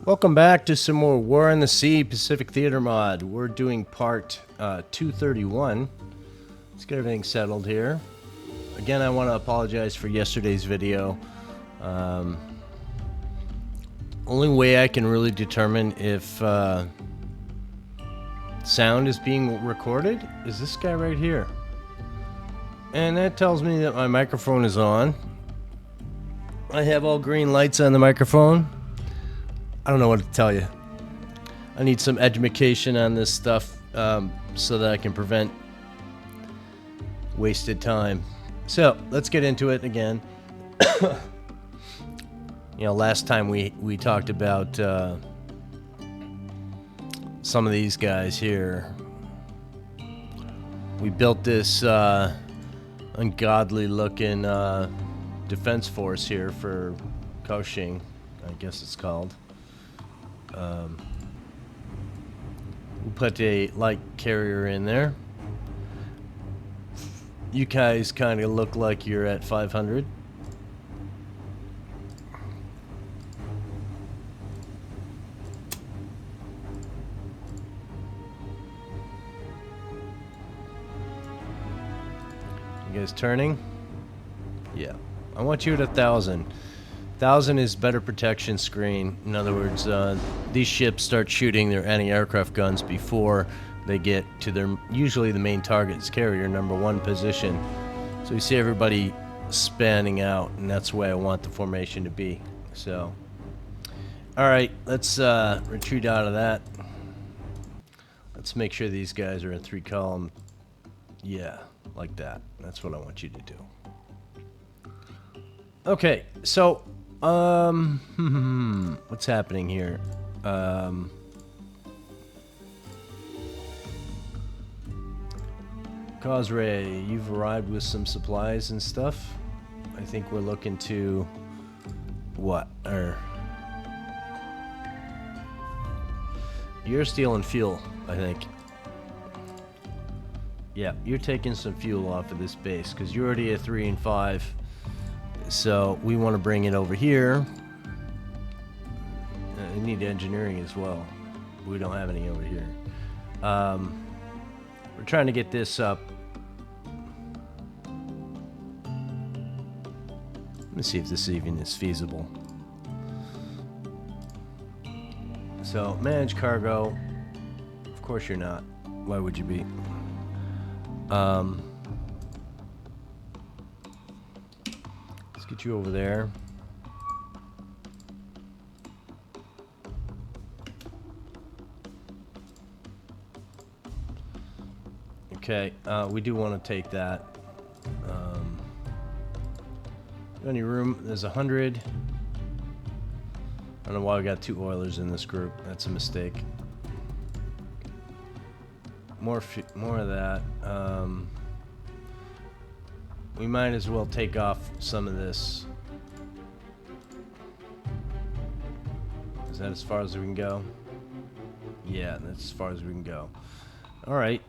Welcome back to some more War on the Sea Pacific Theater mod. We're doing part 231. Let's get everything settled here. Again, I want to apologize for yesterday's video. Only way I can really determine if sound is being recorded is this guy right here. And that tells me that my microphone is on. I have all green lights on the microphone. I don't know what to tell you. I need some education on this stuff so that I can prevent wasted time. So let's get into it again. You know, last time we talked about some of these guys here. We built this ungodly looking defense force here for Kaohsiung, I guess it's called. We'll put a light carrier in there. You guys kind of look like you're at 500. You guys turning? Yeah. I want you at 1,000. 1,000 is better protection screen. In other words, these ships start shooting their anti-aircraft guns before they get to their, usually the main target's carrier, number 1 position. So we see everybody spanning out, and that's the way I want the formation to be. So, alright, let's retreat out of that. Let's make sure these guys are in 3 column. Yeah, like that. That's what I want you to do. Okay, so what's happening here? Cosray, you've arrived with some supplies and stuff. I think we're looking to what? You're stealing fuel, I think. Yeah, you're taking some fuel off of this base because you're already at 3 and 5. So we want to bring it over here. We need engineering as well. We don't have any over here. We're trying to get this up. Let me see if this even is feasible. So manage cargo. Of course you're not. Why would you be? Get you over there. Okay, we do want to take that. Any room? There's 100. I don't know why we got 2 Oilers in this group. That's a mistake. More of that. We might as well take off some of this. Is that as far as we can go? Yeah, that's as far as we can go. Alright,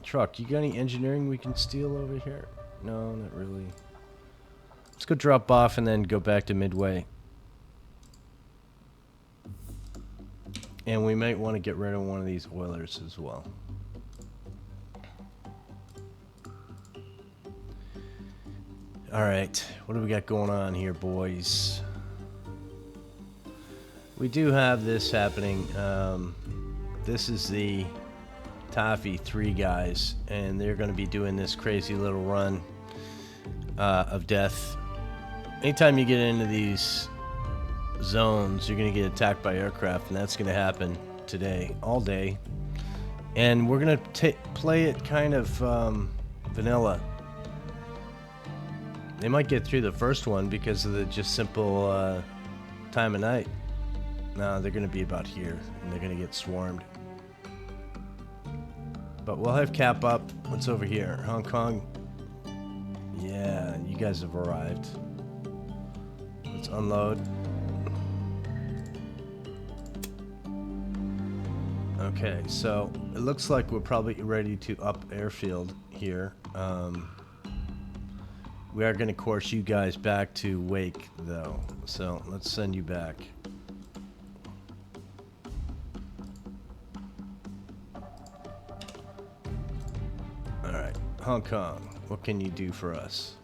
truck, you got any engineering we can steal over here? No, not really. Let's go drop off and then go back to Midway. And we might want to get rid of one of these Oilers as well. Alright, what do we got going on here, boys? We do have this happening. This is the Toffee 3 guys, and they're going to be doing this crazy little run of death. Anytime you get into these zones, you're going to get attacked by aircraft, and that's going to happen today, all day. And we're going to play it kind of vanilla. They might get through the first one because of the just simple time of night. No, they're going to be about here, and they're going to get swarmed. But we'll have cap up. What's over here? Hong Kong? Yeah, you guys have arrived. Let's unload. Okay, so it looks like we're probably ready to up airfield here. We are going to course you guys back to Wake, though. So let's send you back. Alright, Hong Kong, what can you do for us?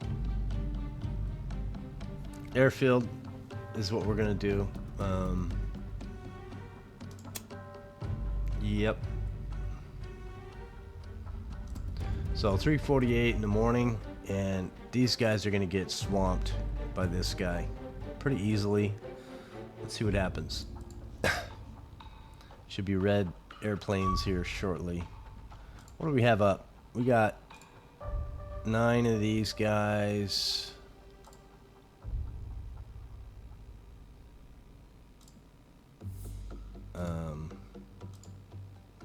Airfield is what we're going to do. Yep. So 3:48 in the morning, and these guys are going to get swamped by this guy pretty easily. Let's see what happens. Should be red airplanes here shortly. What do we have up? We got 9 of these guys. Um,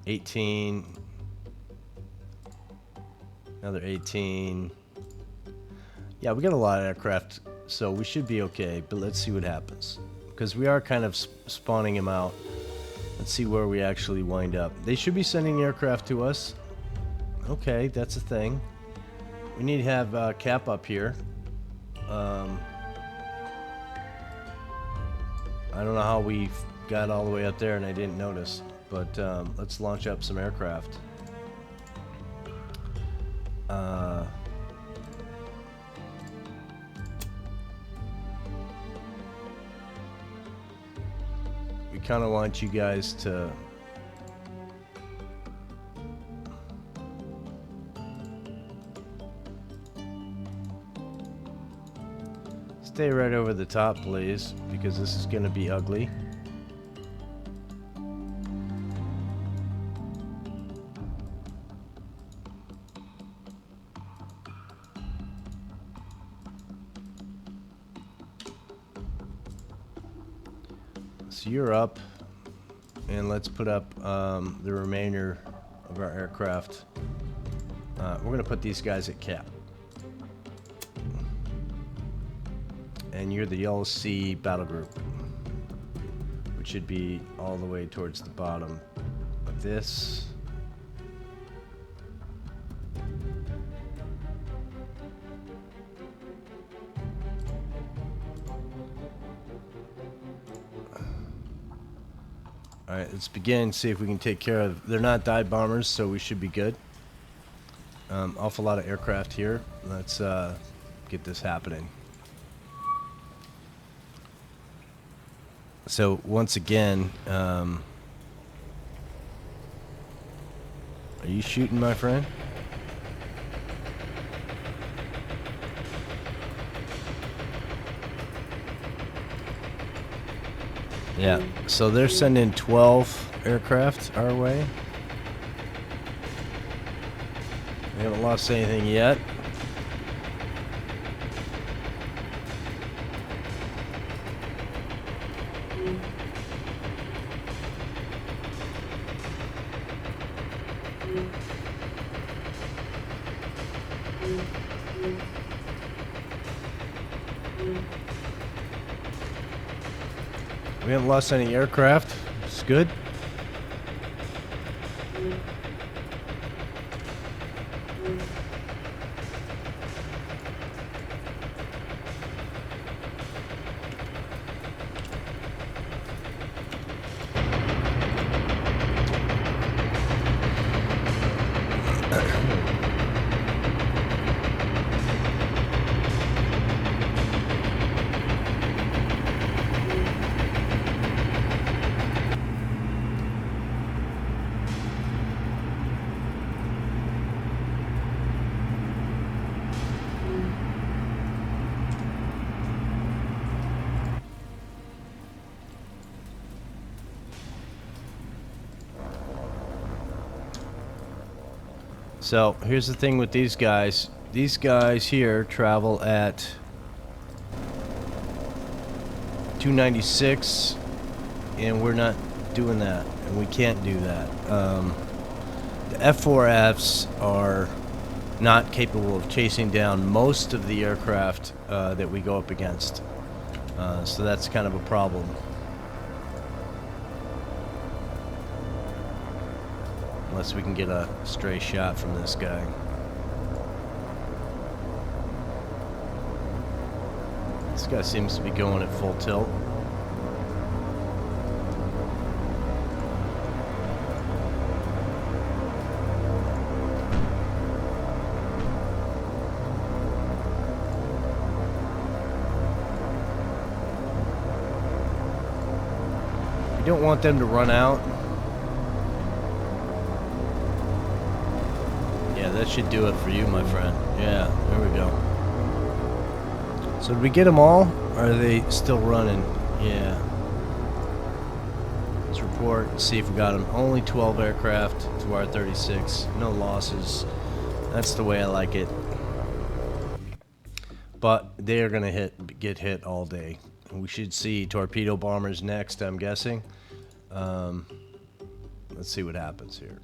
18. Another 18. Yeah, we got a lot of aircraft, so we should be okay, but let's see what happens. Because we are kind of spawning them out. Let's see where we actually wind up. They should be sending aircraft to us. Okay, that's a thing. We need to have Cap up here. I don't know how we got all the way up there and I didn't notice, but let's launch up some aircraft. We kind of want you guys to stay right over the top, please, because this is going to be ugly. So you're up, and let's put up the remainder of our aircraft. We're going to put these guys at Cap. And you're the Yellow Sea battle group, which should be all the way towards the bottom of this. Alright, let's begin, see if we can take care of... They're not dive bombers, so we should be good. Awful lot of aircraft here. Let's get this happening. So, once again, are you shooting, my friend? Yeah, so they're sending 12 aircraft our way. We haven't lost anything yet. We haven't lost any aircraft. It's good. So here's the thing with these guys. These guys here travel at 296, and we're not doing that, and we can't do that. The F4Fs are not capable of chasing down most of the aircraft that we go up against. So that's kind of a problem. Unless we can get a stray shot from this guy. This guy seems to be going at full tilt. You don't want them to run out. Yeah, that should do it for you, my friend. Yeah, there we go. So did we get them all? Or are they still running? Yeah. Let's report and see if we got them. Only 12 aircraft to our 36. No losses. That's the way I like it. But they are going to get hit all day. We should see torpedo bombers next, I'm guessing. Let's see what happens here.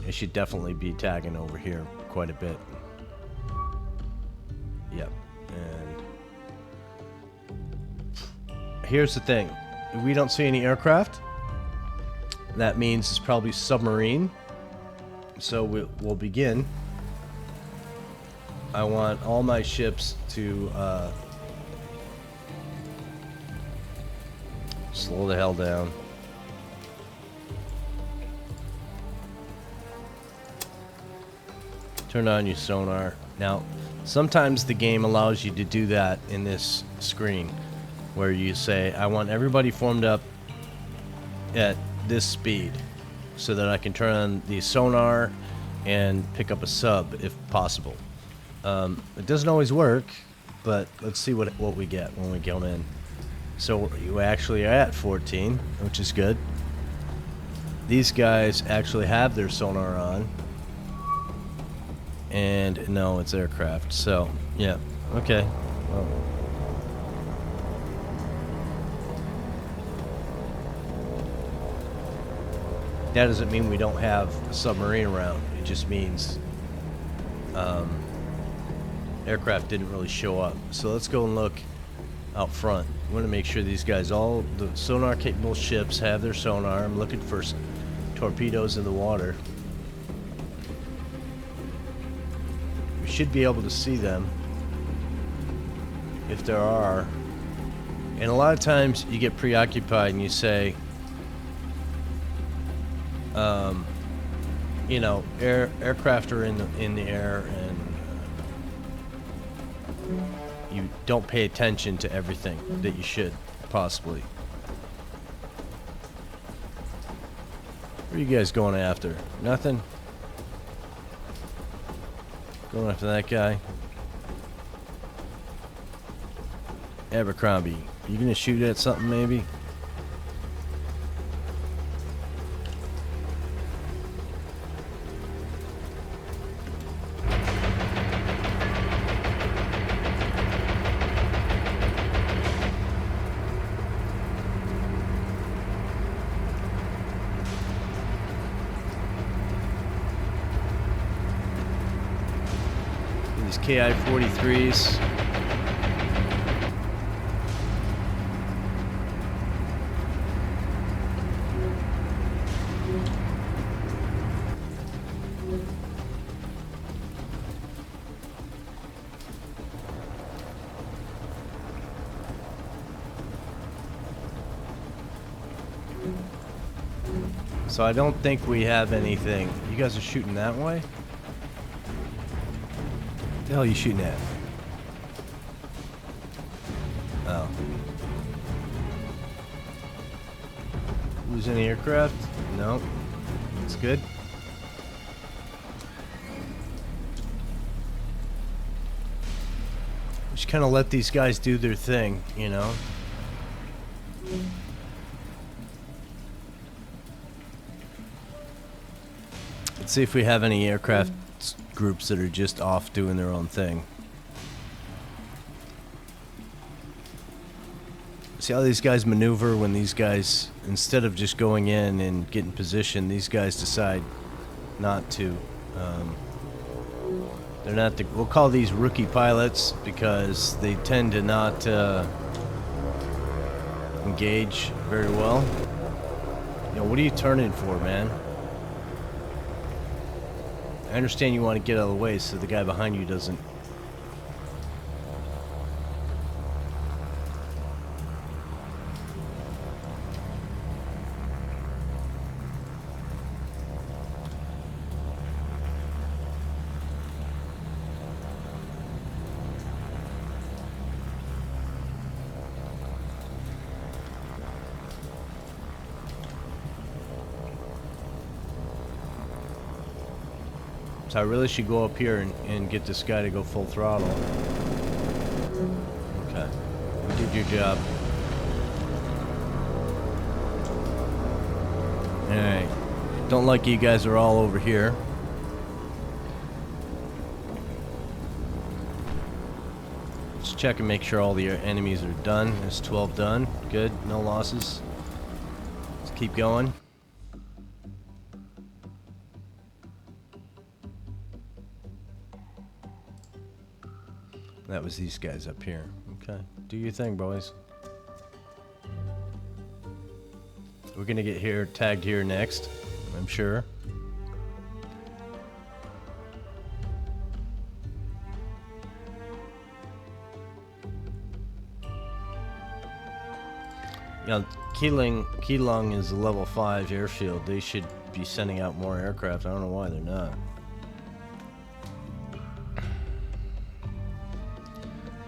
It should definitely be tagging over here quite a bit. Yep. And here's the thing. If we don't see any aircraft, that means it's probably submarine. So we'll begin. I want all my ships to slow the hell down. Turn on your sonar. Now, sometimes the game allows you to do that in this screen, where you say, I want everybody formed up at this speed, so that I can turn on the sonar and pick up a sub if possible. It doesn't always work, but let's see what we get when we go in. So you actually are at 14, which is good. These guys actually have their sonar on. And no, it's aircraft. So, yeah. Okay. Well. That doesn't mean we don't have a submarine around. It just means aircraft didn't really show up. So let's go and look out front. I want to make sure these guys, all the sonar capable ships, have their sonar. I'm looking for torpedoes in the water. We should be able to see them if there are. And a lot of times you get preoccupied and you say, you know, aircraft are in the air, and you don't pay attention to everything that you should possibly. What are you guys going after? Nothing? Going after that guy? Abercrombie, you gonna shoot at something maybe? These KI-43s. So I don't think we have anything. You guys are shooting that way? What the hell are you shooting at? Oh. Lose any aircraft? No. It's good. Just kind of let these guys do their thing, you know? Let's see if we have any aircraft groups that are just off doing their own thing. See how these guys maneuver when these guys, instead of just going in and getting position, these guys decide not to. They're not the, we'll call these rookie pilots because they tend to not engage very well. You know, what are you turning for, man? understand you want to get out of the way so the guy behind you doesn't. So I really should go up here and get this guy to go full throttle. Okay. You did your job. Alright. Don't like you guys are all over here. Let's check and make sure all the enemies are done. There's 12 done. Good. No losses. Let's keep going. That was these guys up here. Okay. Do your thing, boys. We're gonna get here, tagged here next, I'm sure. Now, Keelung is a level 5 airfield. They should be sending out more aircraft. I don't know why they're not.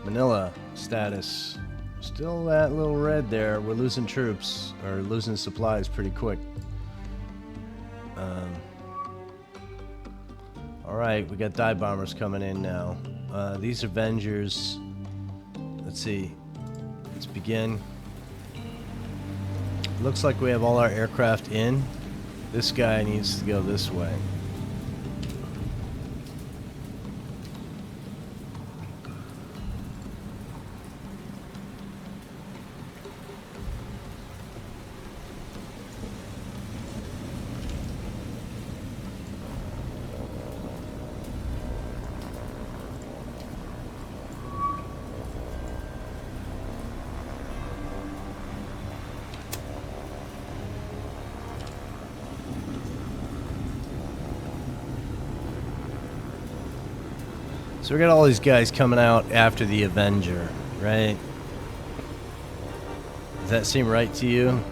Manila status. Still that little red there. We're losing troops, or losing supplies pretty quick. Alright, we got dive bombers coming in now. These Avengers. Let's see. Let's begin. Looks like we have all our aircraft in. This guy needs to go this way. So we got all these guys coming out after the Avenger, right? Does that seem right to you?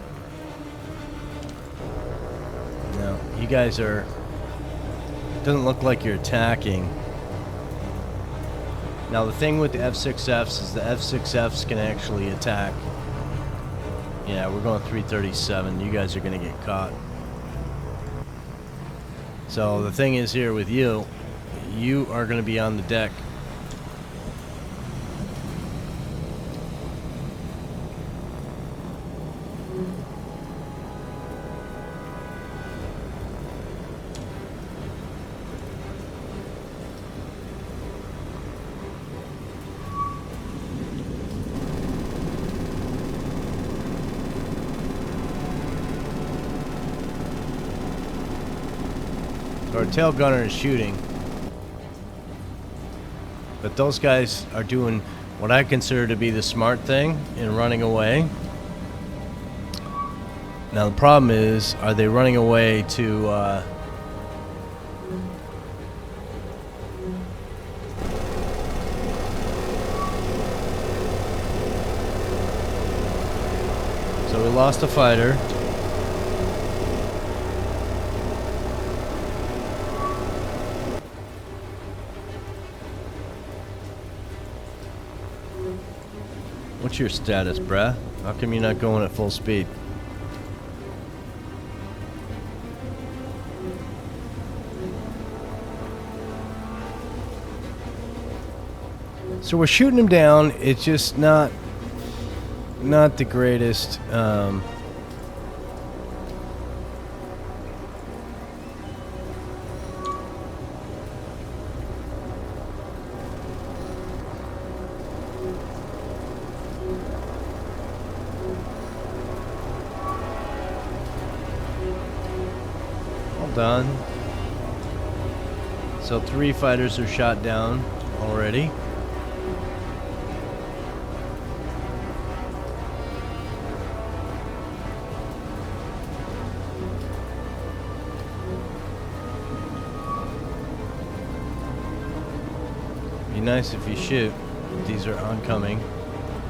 No, you guys are... It doesn't look like you're attacking. Now the thing with the F6Fs is the F6Fs can actually attack. Yeah, we're going 337. You guys are going to get caught. So the thing is here with you, you are going to be on the deck. Our tail gunner is shooting. But those guys are doing what I consider to be the smart thing in running away. Now the problem is, are they running away to So we lost a fighter. What's your status, bruh? How come you're not going at full speed? So we're shooting him down. It's just not the greatest. Done. So 3 fighters are shot down already. nice if you shoot. These are oncoming.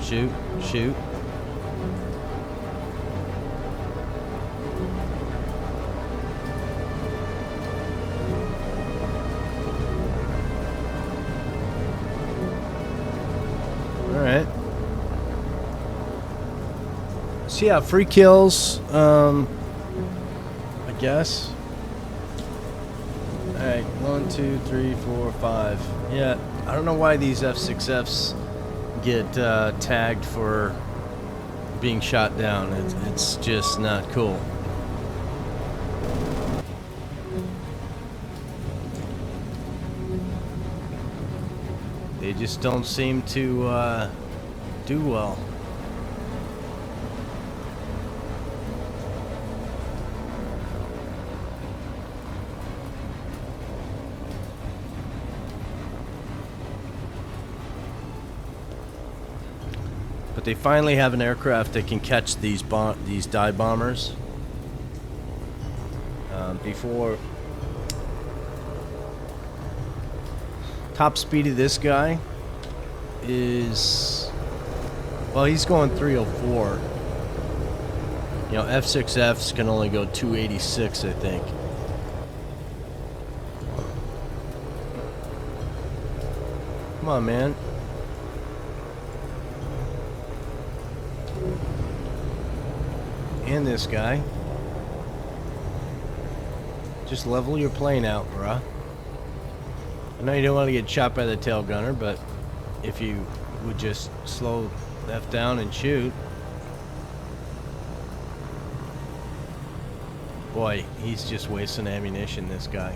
Shoot, shoot. Alright. So yeah, free kills, I guess. Alright, 1, 2, 3, 4, 5. Yeah, I don't know why these F6Fs get tagged for being shot down. It's just not cool. They just don't seem to do well. But they finally have an aircraft that can catch these dive bombers. Before, top speed of this guy is, well, he's going 304. You know, F6Fs can only go 286, I think. Come on, man. And this guy. Just level your plane out, bruh. I know you don't want to get shot by the tail gunner, but if you would just slow the F down and shoot. Boy, he's just wasting ammunition, this guy.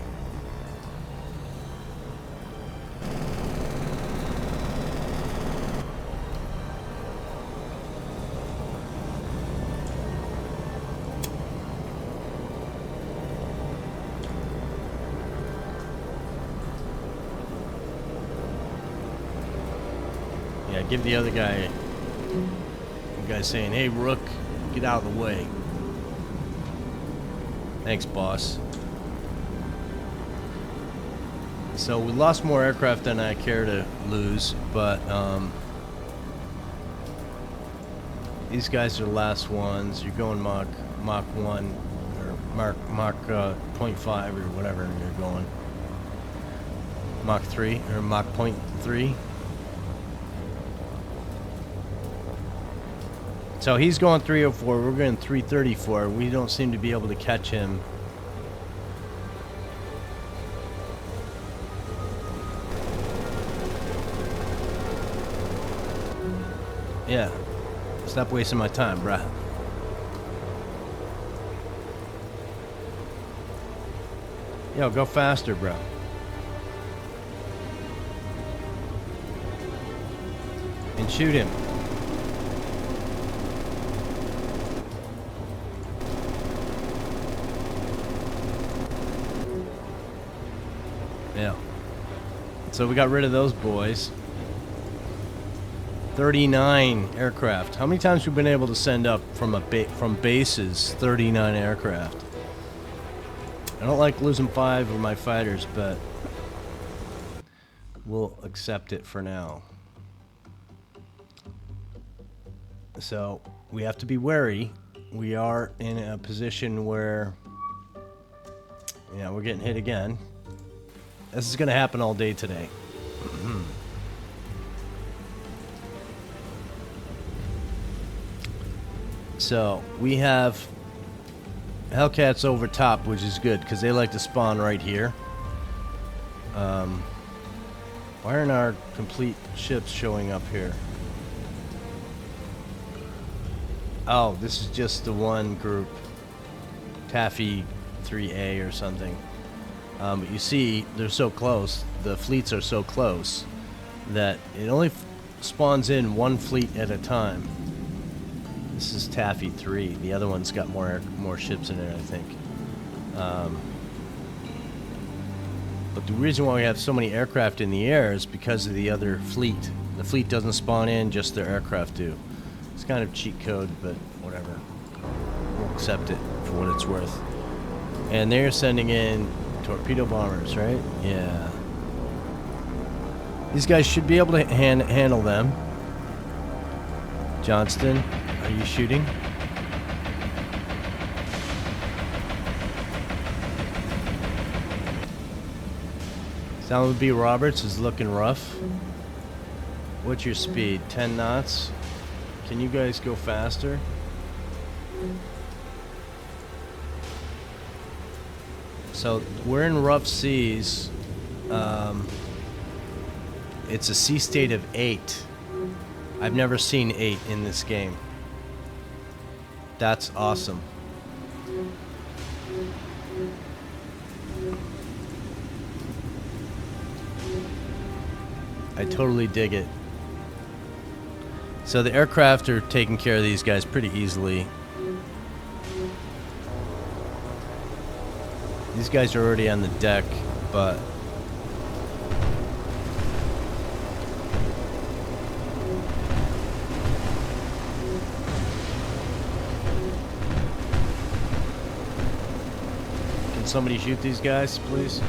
Yeah, give the other guy, the guy saying, "Hey, Rook, get out of the way." Thanks, boss. So we lost more aircraft than I care to lose, but these guys are the last ones. You're going Mach 1 or Mach 0.5 or whatever you're going. Mach 3 or Mach 0.3. So he's going 304, we're going 334. We don't seem to be able to catch him. Yeah. Stop wasting my time, bruh. Yo, go faster, bro. And shoot him. Yeah. So we got rid of those boys. 39 aircraft. How many times we've been able to send up from from bases? 39 aircraft. I don't like losing 5 of my fighters, but we'll accept it for now. So we have to be wary. We are in a position where, yeah, we're getting hit again. This is going to happen all day today. So we have Hellcats over top, which is good because they like to spawn right here. Why aren't our complete ships showing up here? Oh, this is just the one group, Taffy 3A or something. But you see, they're so close, the fleets are so close, that it only spawns in one fleet at a time. This is Taffy 3. The other one's got more ships in it, I think. But the reason why we have so many aircraft in the air is because of the other fleet. The fleet doesn't spawn in, just their aircraft do. It's kind of cheat code, but whatever. We'll accept it for what it's worth. And they're sending in torpedo bombers, right? Yeah. These guys should be able to handle them. Johnston, are you shooting? Sound B. Roberts is looking rough. What's your speed? 10 knots? Can you guys go faster? So we're in rough seas. It's a sea state of 8. I've never seen 8 in this game. That's awesome. I totally dig it. So the aircraft are taking care of these guys pretty easily. These guys are already on the deck, but can somebody shoot these guys, please?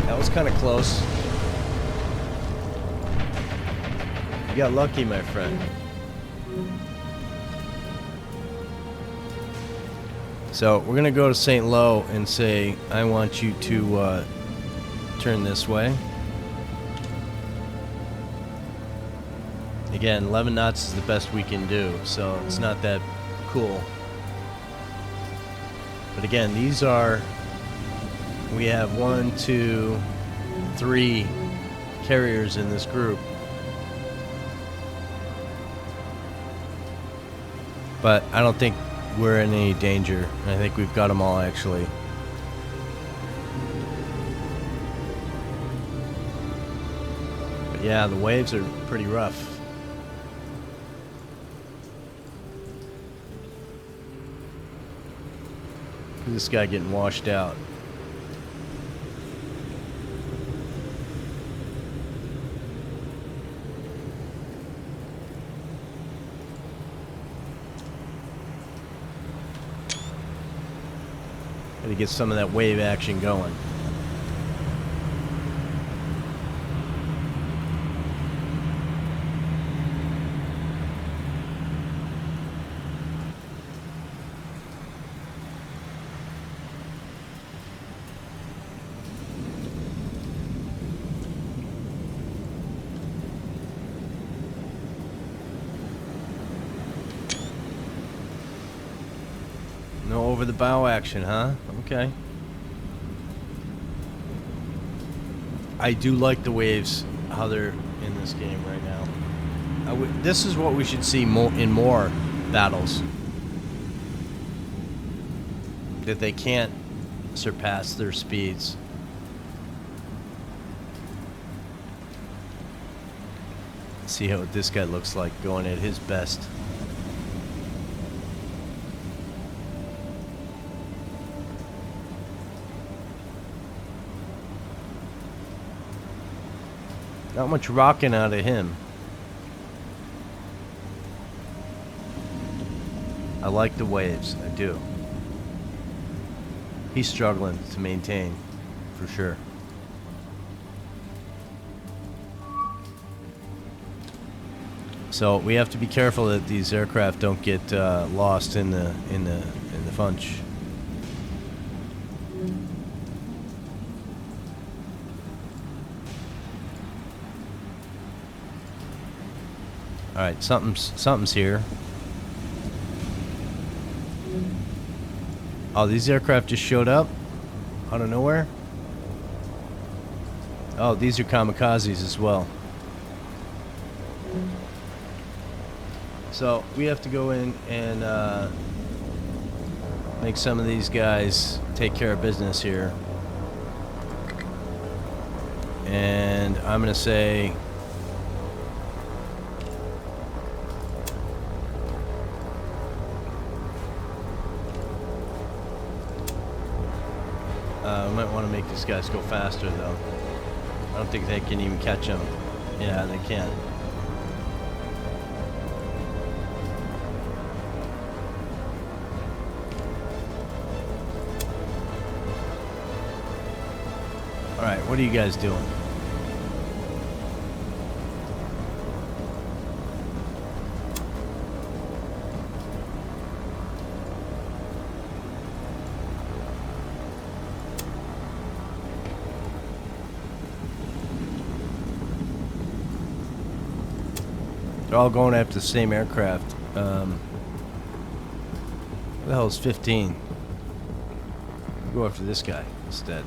That was kind of close. You got lucky, my friend. So we're gonna go to St. Lo and say, I want you to turn this way. Again, 11 knots is the best we can do, so it's not that cool. But again, these are, we have 1, 2, 3 carriers in this group. But I don't think we're in any danger. I think we've got them all, actually. But yeah, the waves are pretty rough. Look at this guy getting washed out. To get some of that wave action going. No over the bow action, huh? Okay. I do like the waves, how they're in this game right now. This is what we should see in more battles. That they can't surpass their speeds. Let's see how this guy looks like going at his best. Not much rocking out of him. I like the waves, I do. He's struggling to maintain, for sure. So we have to be careful that these aircraft don't get lost in the funch. All right, something's here. Oh, these aircraft just showed up out of nowhere. Oh, these are kamikazes as well. So we have to go in and make some of these guys take care of business here. And I'm gonna say, we might want to make these guys go faster, though. I don't think they can even catch them. Yeah, they can't. What are you guys doing? They're all going after the same aircraft. What the hell is 15? We'll go after this guy instead.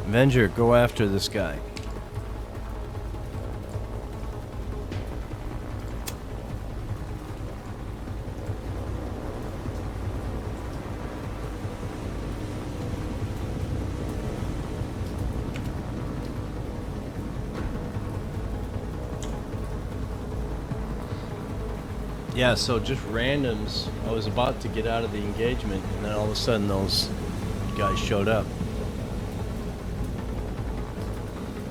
Avenger, go after this guy. Yeah, so just randoms. I was about to get out of the engagement, and then all of a sudden those guys showed up.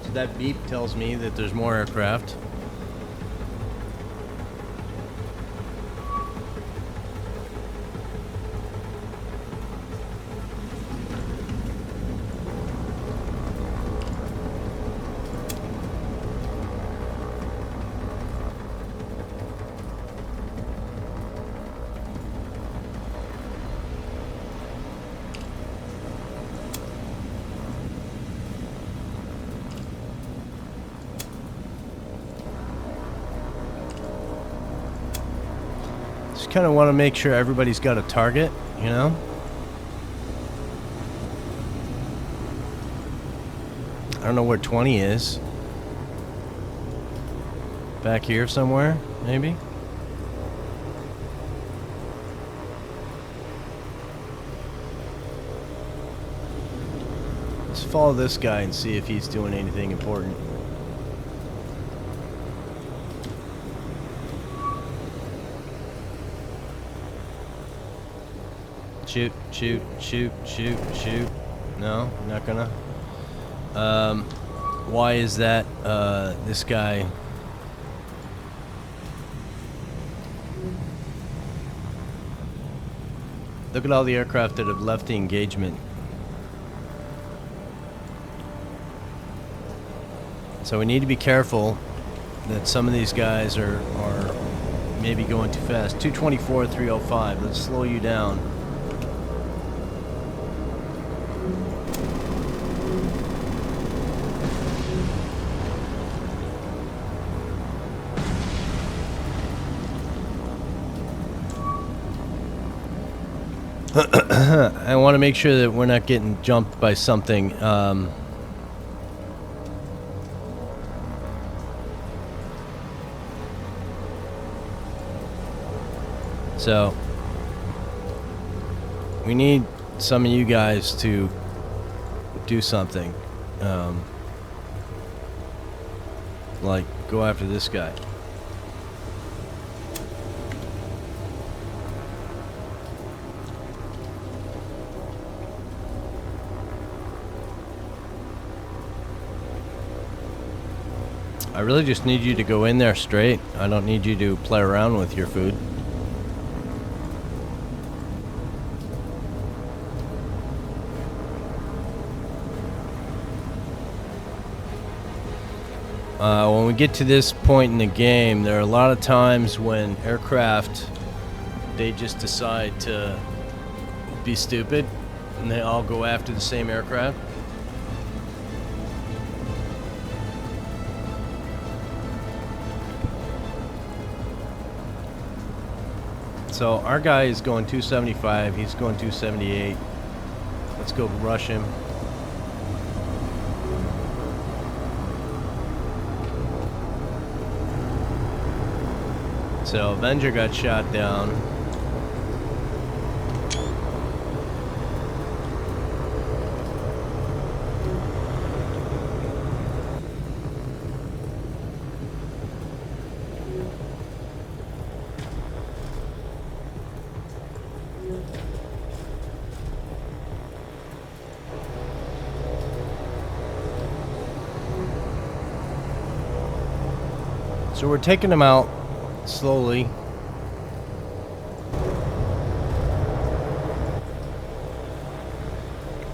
So that beep tells me that there's more aircraft. Just kind of want to make sure everybody's got a target, you know? I don't know where 20 is. Back here somewhere, maybe? Let's follow this guy and see if he's doing anything important. Shoot, shoot, shoot, shoot, shoot. No, not gonna. Why is that, this guy? Look at all the aircraft that have left the engagement. So we need to be careful that some of these guys are maybe going too fast. 224, 305. Let's slow you down. I want to make sure that we're not getting jumped by something. So we need some of you guys to do something. Like go after this guy. I really just need you to go in there straight. I don't need you to play around with your food. When we get to this point in the game, there are a lot of times when aircraft, they just decide to be stupid and they all go after the same aircraft. So our guy is going 275, he's going 278. Let's go rush him. So Avenger got shot down. So we're taking them out slowly.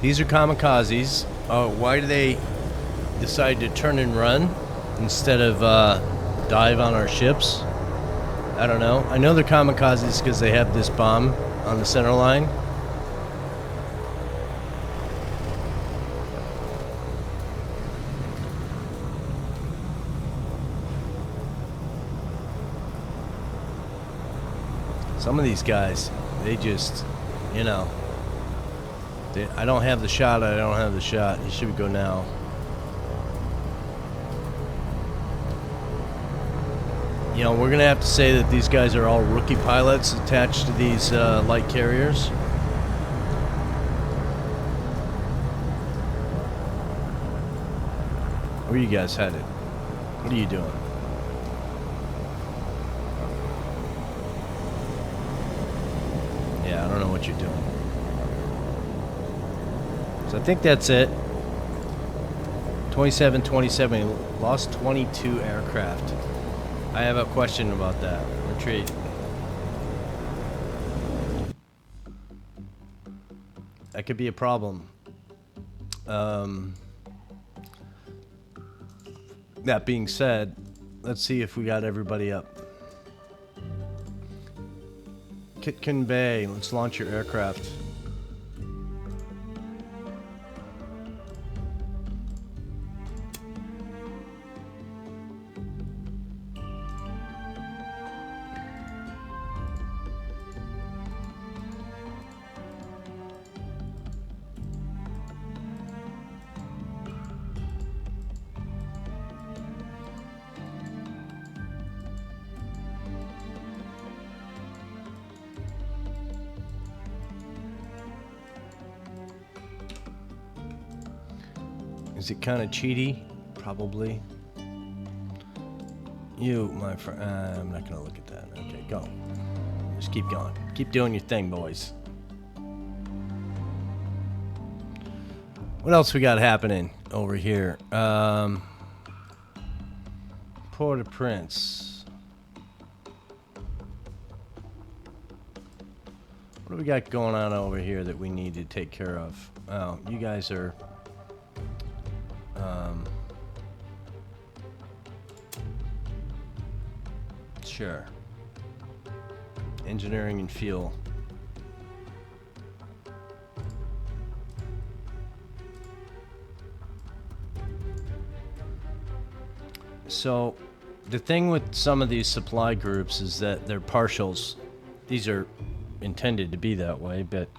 These are kamikazes. Why do they decide to turn and run instead of dive on our ships? I don't know. I know they're kamikazes because they have this bomb on the center line. Some of these guys, they just, you know, I don't have the shot, I don't have the shot. He should go now. You know, we're going to have to say that these guys are all rookie pilots attached to these light carriers. Where are you guys headed? What are you doing? Yeah, I don't know what you're doing. So I think that's it. 27, we lost 22 aircraft. I have a question about that. Retreat. That could be a problem. That being said, let's see if we got everybody up. Kitkin Bay, let's launch your aircraft. Is it kind of cheaty? Probably. You, my friend. I'm not going to look at that. Okay, go. Just keep going. Keep doing your thing, boys. What else we got happening over here? Port-au-Prince. What do we got going on over here that we need to take care of? Oh, you guys are... Sure. Engineering and fuel. So, the thing with some of these supply groups is that they're partials. These are intended to be that way, but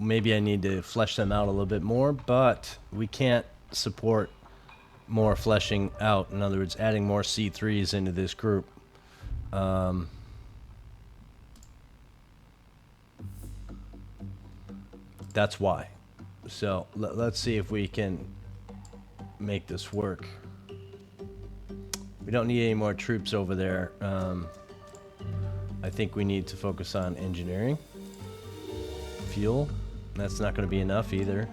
maybe I need to flesh them out a little bit more, but we can't support more fleshing out. In other words, adding more C3s into this group. That's why. So let's see if we can make this work. We don't need any more troops over there. I think we need to focus on engineering. Fuel. That's not going to be enough either.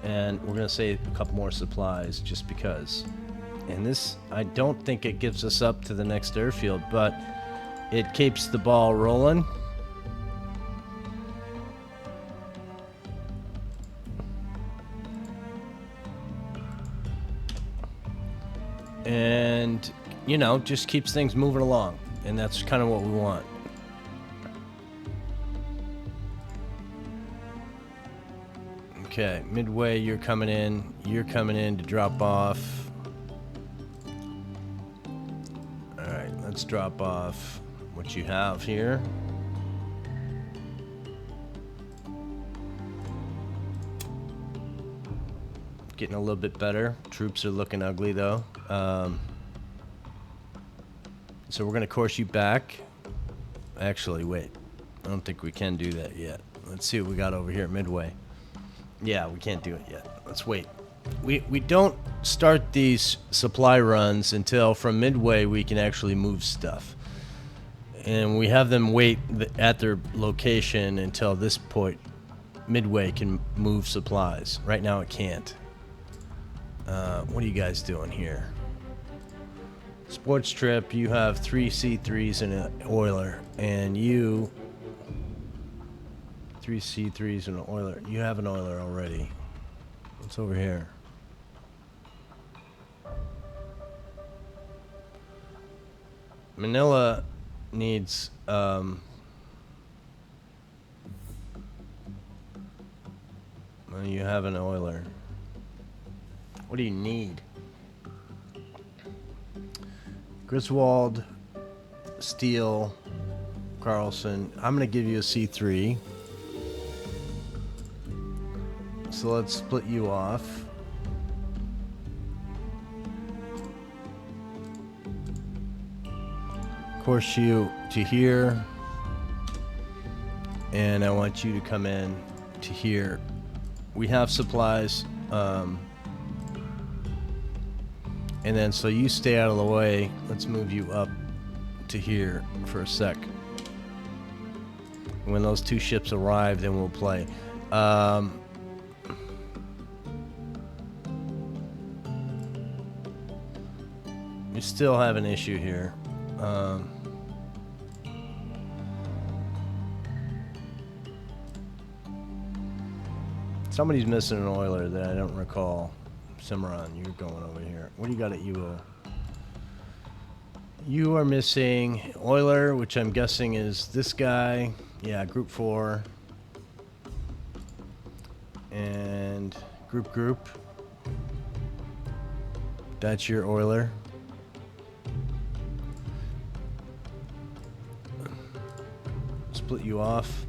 And we're going to save a couple more supplies just because. And this, I don't think it gives us up to the next airfield, but it keeps the ball rolling. And, you know, just keeps things moving along. And that's kind of what we want. Okay, Midway, you're coming in. You're coming in to drop off. Alright, let's drop off what you have here. Getting a little bit better. Troops are looking ugly though. So we're going to course you back. Actually, wait. I don't think we can do that yet. Let's see what we got over here at Midway. Yeah, we can't do it yet. Let's wait. We don't start these supply runs until from Midway we can actually move stuff. And we have them wait at their location until this point Midway can move supplies. Right now it can't. What are you guys doing here? Sports trip, you have 3 C3s and an oiler. And you... 3 C3s and an oiler. You have an oiler already. What's over here? Manila needs well, you have an oiler. What do you need? Griswold, Steele, Carlson. I'm gonna give you a C3. So let's split you off. Course you to here, and I want you to come in to here. We have supplies, and then so you stay out of the way. Let's move you up to here for a sec. When those 2 ships arrive, then we'll play. We still have an issue here. Somebody's missing an oiler that I don't recall. Cimarron, you're going over here. What do you got at UO? You are missing oiler, which I'm guessing is this guy. Yeah, group 4. And group. That's your oiler. Split you off.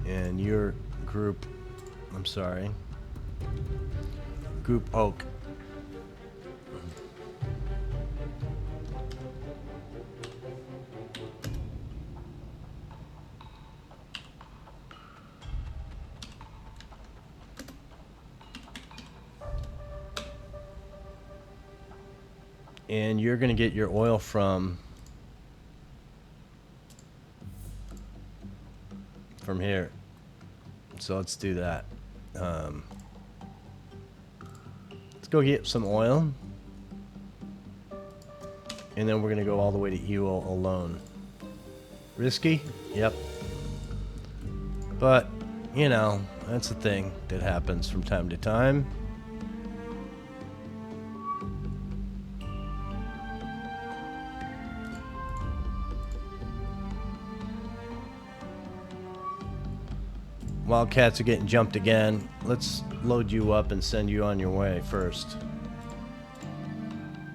And your group, I'm sorry, group Oak. And you're gonna get your oil from here. So let's do that. Let's go get some oil. And then we're going to go all the way to UO alone. Risky? Yep. But, you know, that's a thing that happens from time to time. Wildcats are getting jumped again. Let's load you up and send you on your way first.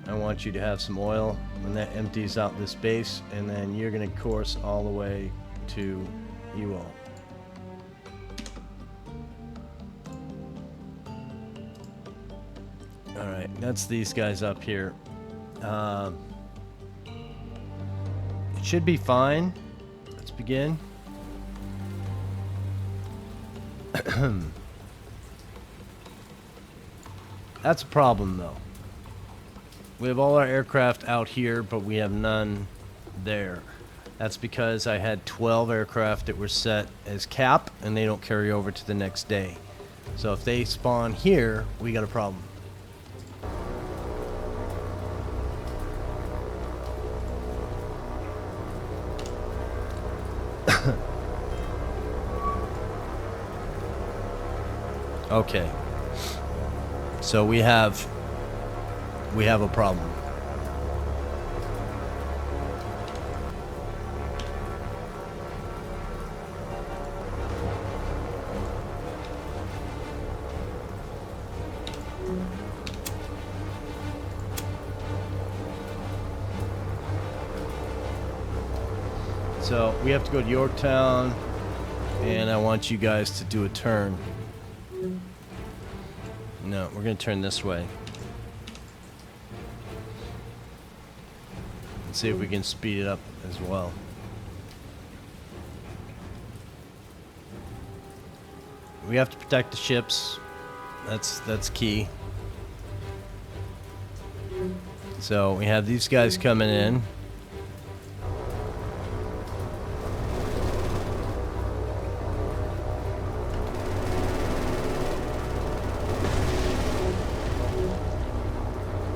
I want you to have some oil when that empties out this base, and then you're going to course all the way to UO. Alright, that's these guys up here. It should be fine. Let's begin. That's a problem, though. We have all our aircraft out here, but we have none there. That's because I had 12 aircraft that were set as cap, and they don't carry over to the next day. So if they spawn here, we got a problem. Okay. So we have a problem. So we have to go to Yorktown, and I want you guys to do a turn. No, we're going to turn this way. Let's see if we can speed it up as well. We have to protect the ships. That's key. So we have these guys coming in.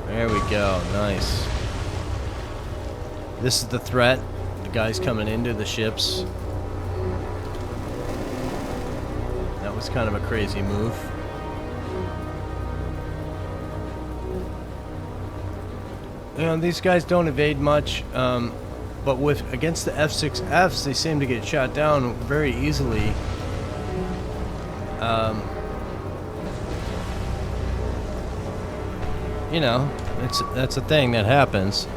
There we go. Nice. This is the threat. The guys coming into the ships. That was kind of a crazy move. You know, these guys don't evade much, but against the F6Fs, they seem to get shot down very easily. You know, that's a thing that happens.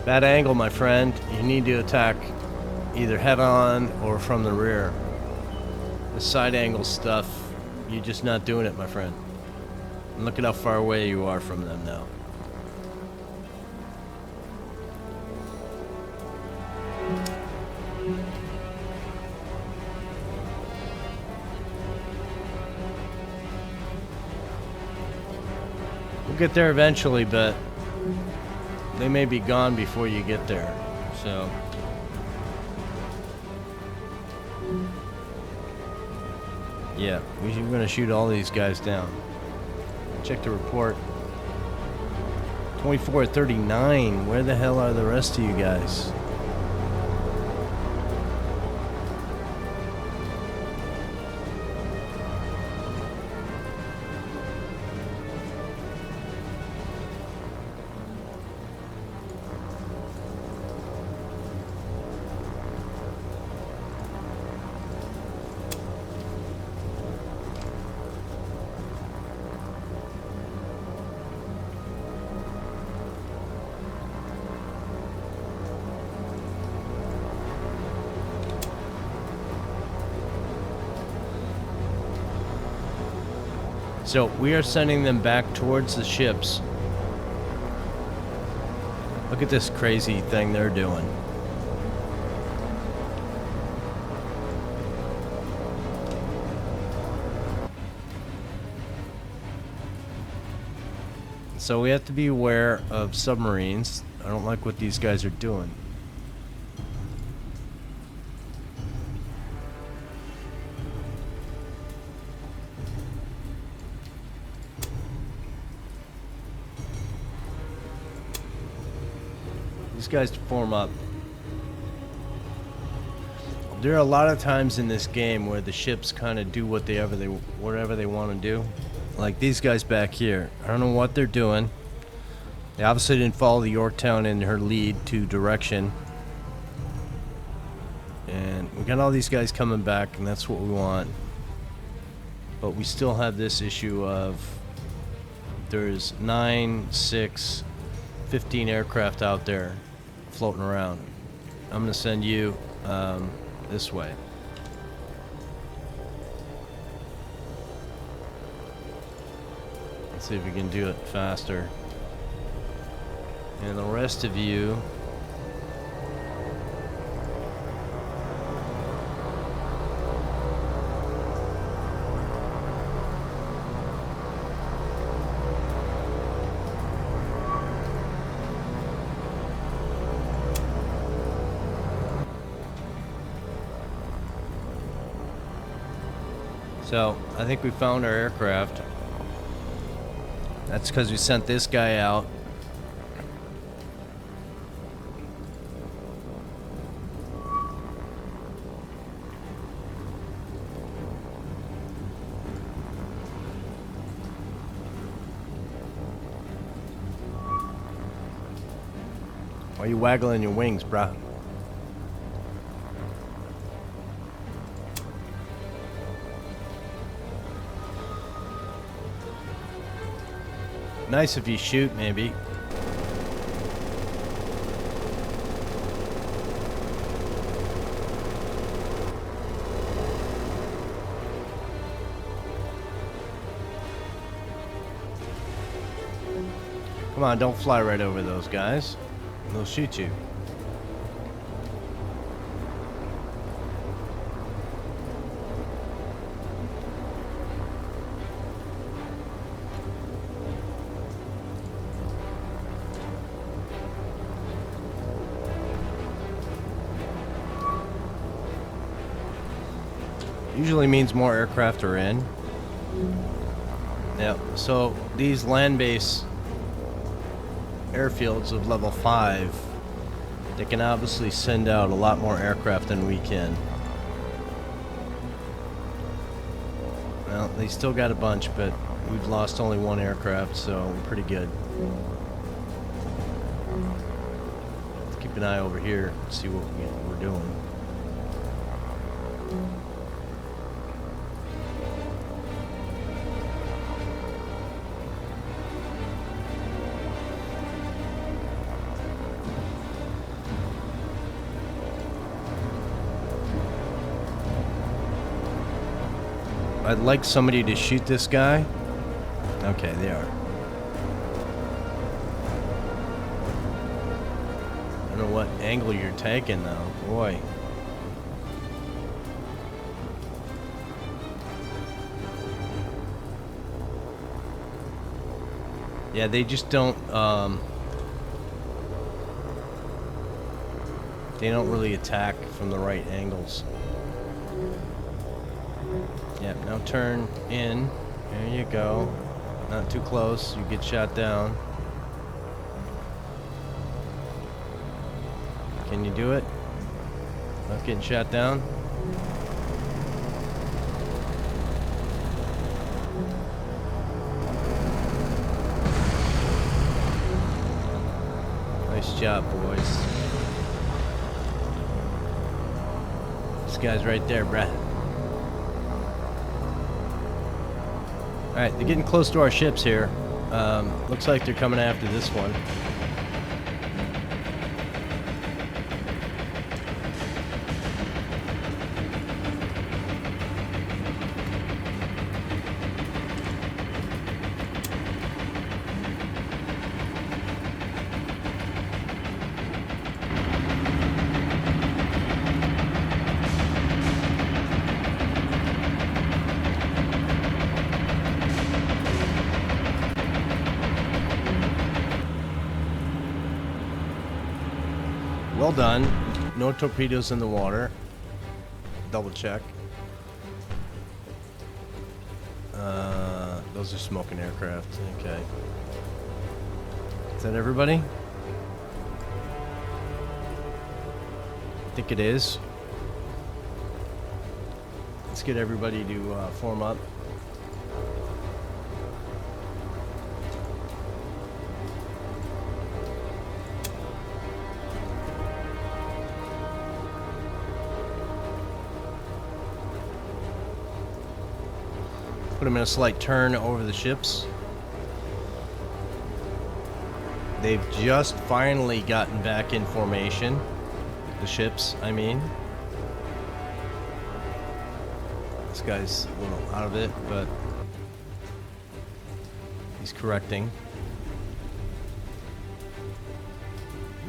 Bad angle, my friend. You need to attack either head on or from the rear. The side angle stuff, you're just not doing it, my friend. And look at how far away you are from them now. We'll get there eventually, but they may be gone before you get there, so. Yeah, we're gonna shoot all these guys down. Check the report. 24-39, where the hell are the rest of you guys? So we are sending them back towards the ships. Look at this crazy thing they're doing. So we have to be aware of submarines. I don't like what these guys are doing. These guys form up. There are a lot of times in this game where the ships kind of do whatever they want to do. Like these guys back here. I don't know what they're doing. They obviously didn't follow the Yorktown in her lead to direction. And we got all these guys coming back, and that's what we want. But we still have this issue of there's 9, 6, 15 aircraft out there floating around. I'm gonna send you this way. Let's see if we can do it faster. And the rest of you, so I think we found our aircraft. That's because we sent this guy out. Why are you waggling your wings, bruh? Nice if you shoot, maybe. Come on, don't fly right over those guys. They'll shoot you. Usually means more aircraft are in. Yeah, so these land-based airfields of level 5, they can obviously send out a lot more aircraft than we can. Well, they still got a bunch, but we've lost only one aircraft, so we're pretty good. Let's keep an eye over here and see what we're doing. I'd like somebody to shoot this guy. Okay, they are. I don't know what angle you're taking though. Boy. Yeah, they just don't they don't really attack from the right angles. Yep, now turn in. There you go. Not too close, you get shot down. Can you do it? Not getting shot down? Nice job, boys. This guy's right there, Brett. Alright, they're getting close to our ships here. Looks like they're coming after this one. Well done. No torpedoes in the water. Double check. Those are smoking aircraft. Okay. Is that everybody? I think it is. Let's get everybody to form up. Put them in a slight turn over the ships. They've just finally gotten back in formation. The ships, I mean. This guy's a little out of it, but he's correcting.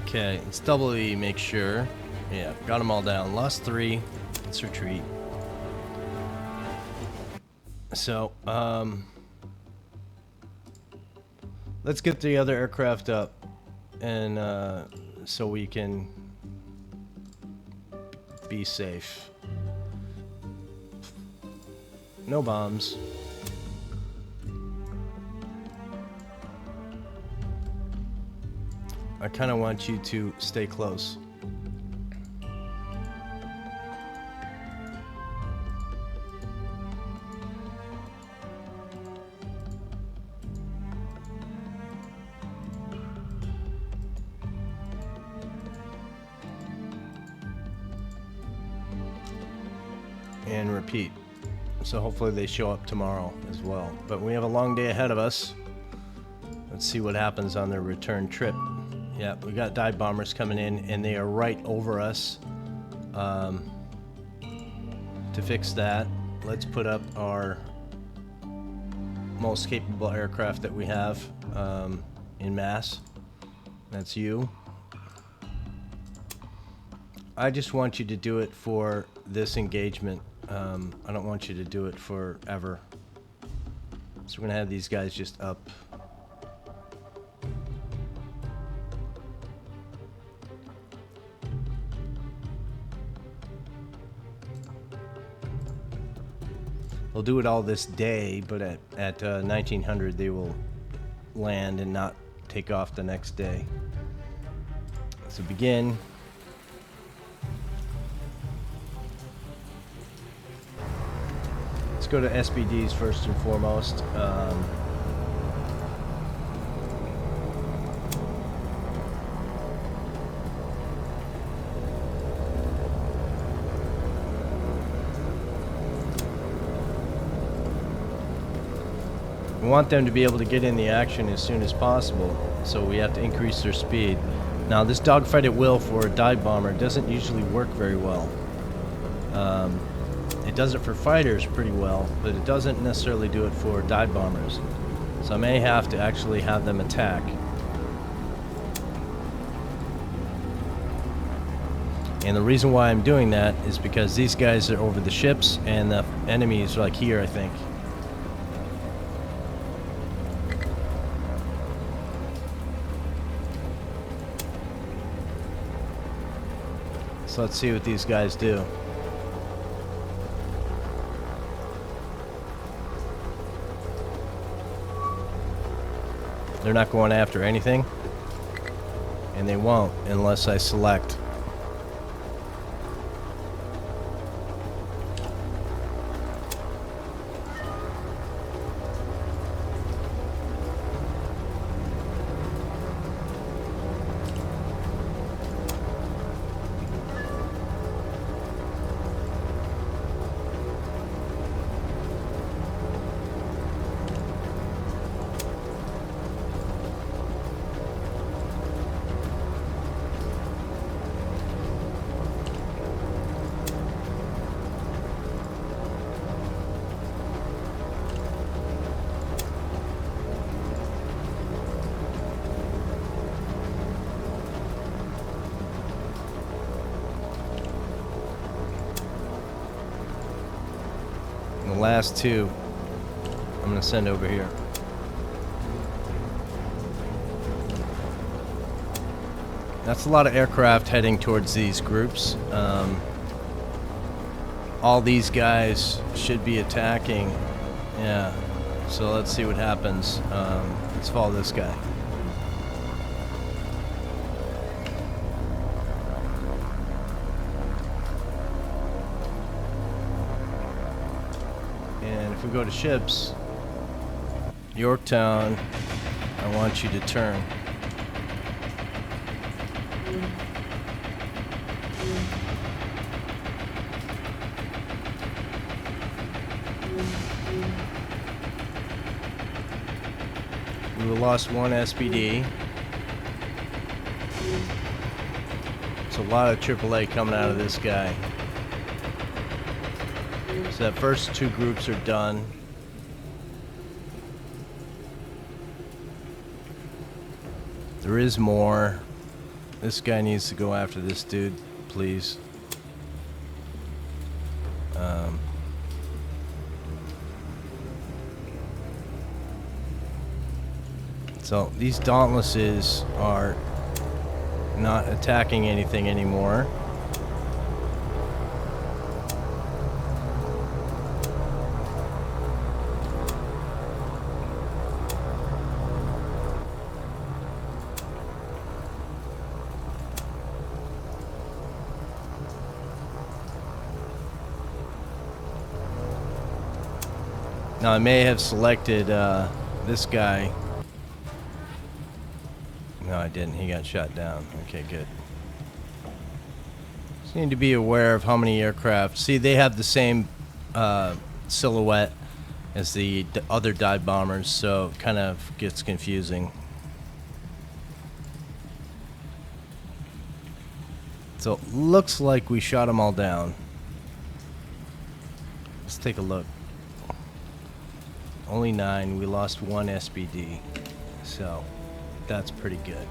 Okay, let's doubly make sure. Yeah, got them all down. Lost 3. Let's retreat. So, let's get the other aircraft up, and so we can be safe. No bombs. I kind of want you to stay close. And repeat. So hopefully they show up tomorrow as well. But we have a long day ahead of us. Let's see what happens on their return trip. Yeah, we got dive bombers coming in, and they are right over us. To fix that, let's put up our most capable aircraft that we have in mass. That's you. I just want you to do it for this engagement. I don't want you to do it forever. So we're gonna have these guys just up. They'll do it all this day, but at 1900 they will land and not take off the next day. So begin. Let's go to SBDs first and foremost. We want them to be able to get in the action as soon as possible, so we have to increase their speed. Now, this dogfight at will for a dive bomber doesn't usually work very well. It does it for fighters pretty well, but it doesn't necessarily do it for dive bombers. So I may have to actually have them attack. And the reason why I'm doing that is because these guys are over the ships, and the enemies are like here, I think. So let's see what these guys do. They're not going after anything, and they won't unless I select. The last two I'm going to send over here. That's a lot of aircraft heading towards these groups. All these guys should be attacking. Yeah, so let's see what happens. Let's follow this guy. And if we go to ships, Yorktown, I want you to turn. We lost one SBD. It's a lot of AAA coming out of this guy. So that first two groups are done. There is more. This guy needs to go after this dude, please. So these Dauntlesses are not attacking anything anymore. Now I may have selected this guy. No, I didn't. He got shot down. Okay, good. Just need to be aware of how many aircraft. See, they have the same silhouette as the other dive bombers, so it kind of gets confusing. So it looks like we shot them all down. Let's take a look. Only 9. We lost 1 SBD. So that's pretty good.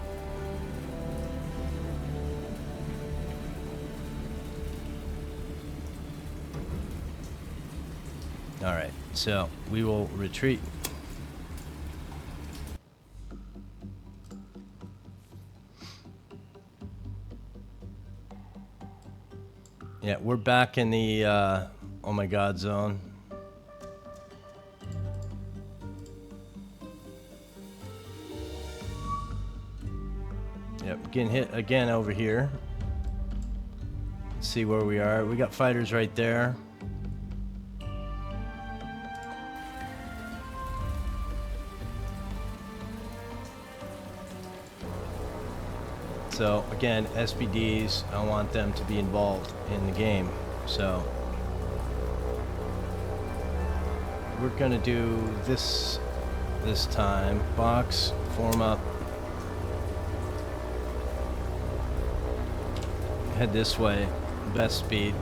Alright, so we will retreat. Yeah, we're back in the oh my god zone. Yep, getting hit again over here. Let's see where we are. We got fighters right there. So again, SPDs, I want them to be involved in the game. So we're gonna do this time. Box, form up. Head this way, best speed.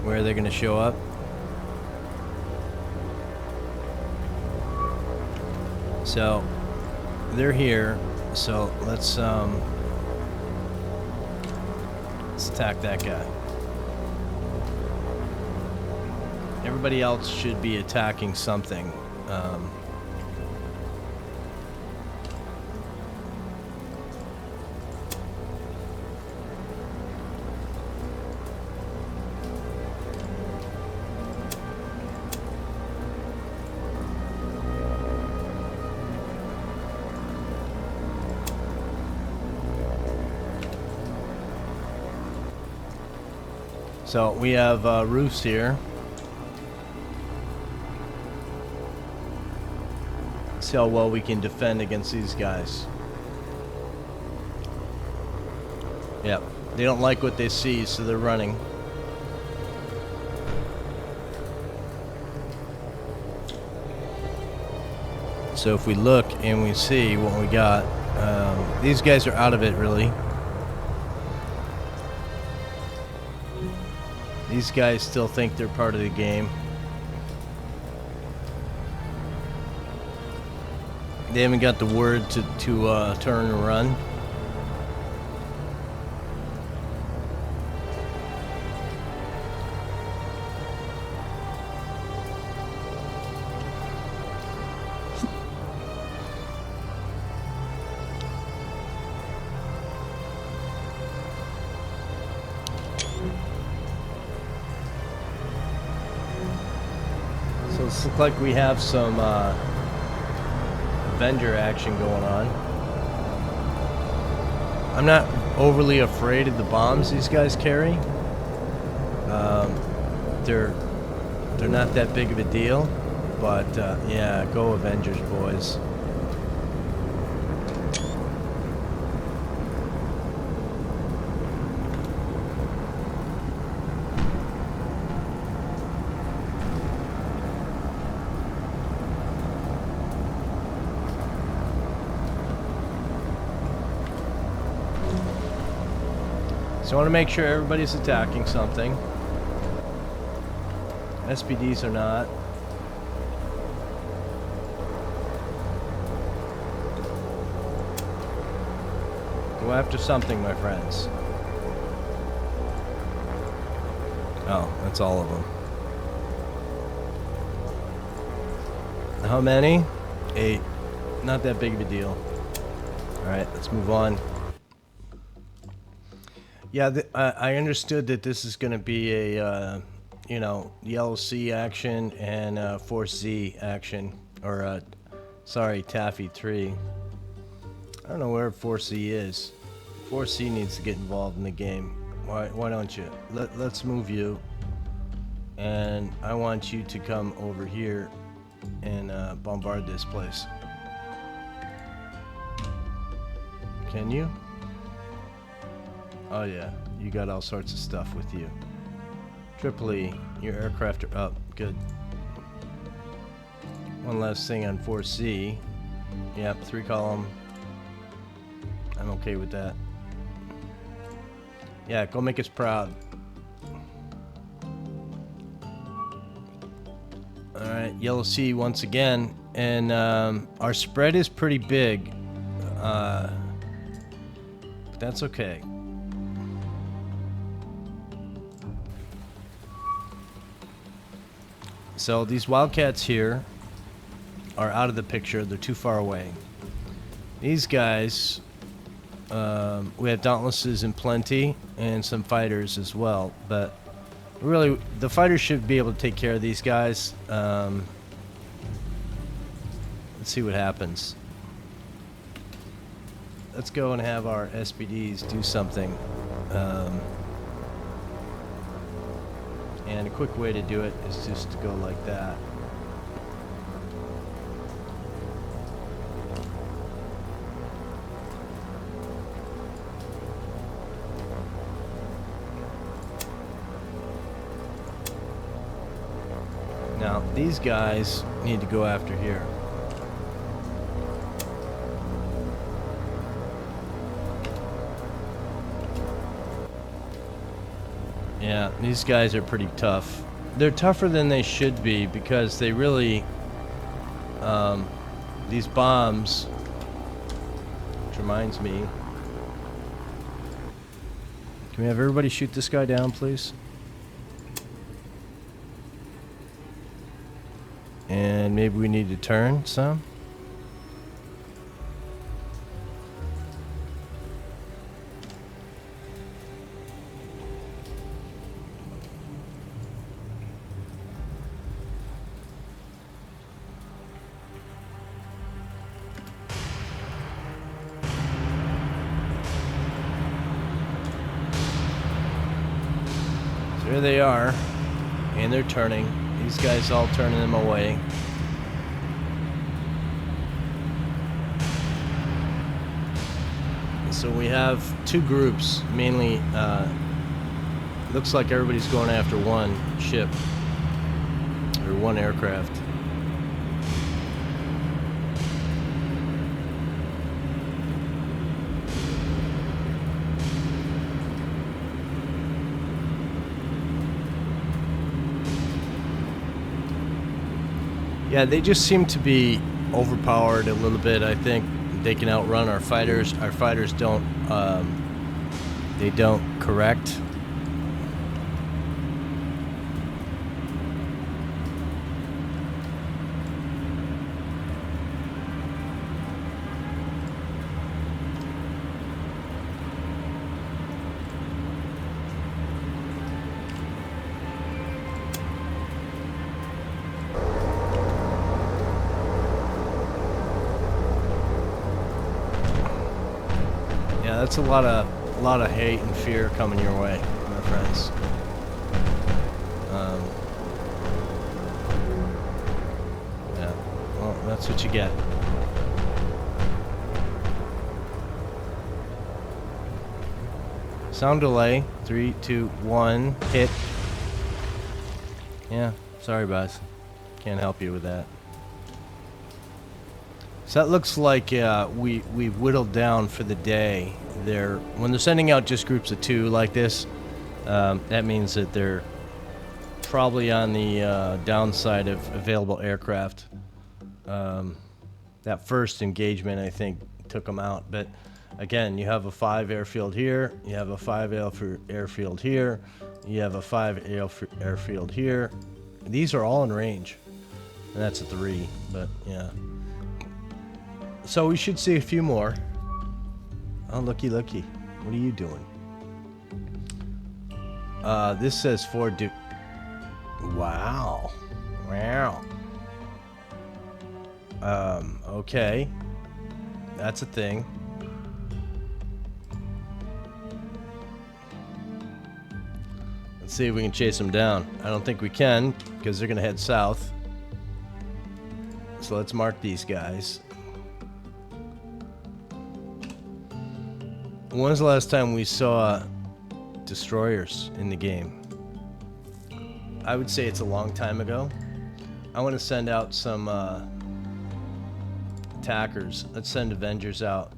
Where are they gonna show up? So they're here. So let's attack that guy. Everybody else should be attacking something. So we have roofs here. See how well we can defend against these guys. Yep, they don't like what they see, so they're running. So if we look and we see what we got, these guys are out of it really. These guys still think they're part of the game. They haven't got the word to turn and run. So it looks like we have some Avenger action going on. I'm not overly afraid of the bombs these guys carry. They're not that big of a deal, but yeah, go Avengers, boys. So I want to make sure everybody's attacking something. SPDs are not. Go after something, my friends. Oh, that's all of them. How many? 8. Not that big of a deal. Alright, let's move on. Yeah, I understood that this is going to be a, you know, Yellow Sea action and Force Z action. Or, sorry, Taffy 3. I don't know where Force Z is. Force Z needs to get involved in the game. Why don't you? Let's move you. And I want you to come over here and bombard this place. Can you? Oh yeah, you got all sorts of stuff with you. Tripoli, your aircraft are up. Good. One last thing on 4C. Yep, 3 column. I'm okay with that. Yeah, go make us proud. Alright, Yellow Sea once again. And our spread is pretty big. But that's okay. So these Wildcats here are out of the picture. They're too far away. These guys, we have Dauntlesses in plenty and some fighters as well. But really, the fighters should be able to take care of these guys. Let's see what happens. Let's go and have our SPDs do something. And a quick way to do it is just to go like that. Now, these guys need to go after here. Yeah, these guys are pretty tough. They're tougher than they should be because they really, these bombs, which reminds me, can we have everybody shoot this guy down, please? And maybe we need to turn some. There they are, and they're turning. These guys all turning them away. So we have two groups, mainly, looks like everybody's going after one ship, or one aircraft. Yeah, they just seem to be overpowered a little bit. I think they can outrun our fighters. Our fighters don't, they don't correct. That's a lot of hate and fear coming your way, my friends. Yeah, well, that's what you get. Sound delay. 3, 2, 1, hit. Yeah, sorry, boss. Can't help you with that. So that looks like we've whittled down for the day. When they're sending out just groups of 2 like this, that means that they're probably on the downside of available aircraft. That first engagement, I think, took them out. But again, you have a 5 airfield here, you have a 5 airfield here, you have a 5 airfield here. These are all in range, and that's a 3. But yeah. So we should see a few more. Oh, looky. What are you doing? This says 4 Wow. Okay. That's a thing. Let's see if we can chase them down. I don't think we can, because they're going to head south. So let's mark these guys. When was the last time we saw destroyers in the game? I would say it's a long time ago. I want to send out some attackers. Let's send Avengers out.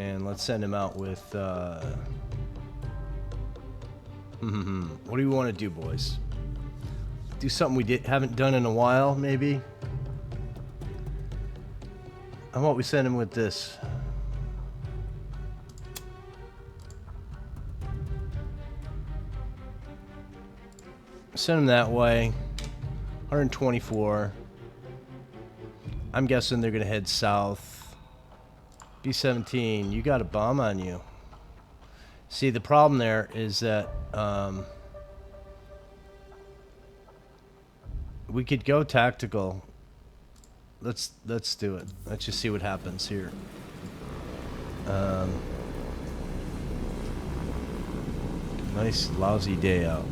And let's send him out with, what do we want to do, boys? Do something we haven't done in a while, maybe? How about we send him with this? Send him that way. 124. I'm guessing they're going to head south. B-17, you got a bomb on you. See, the problem there is that we could go tactical. Let's do it. Let's just see what happens here. Nice lousy day out.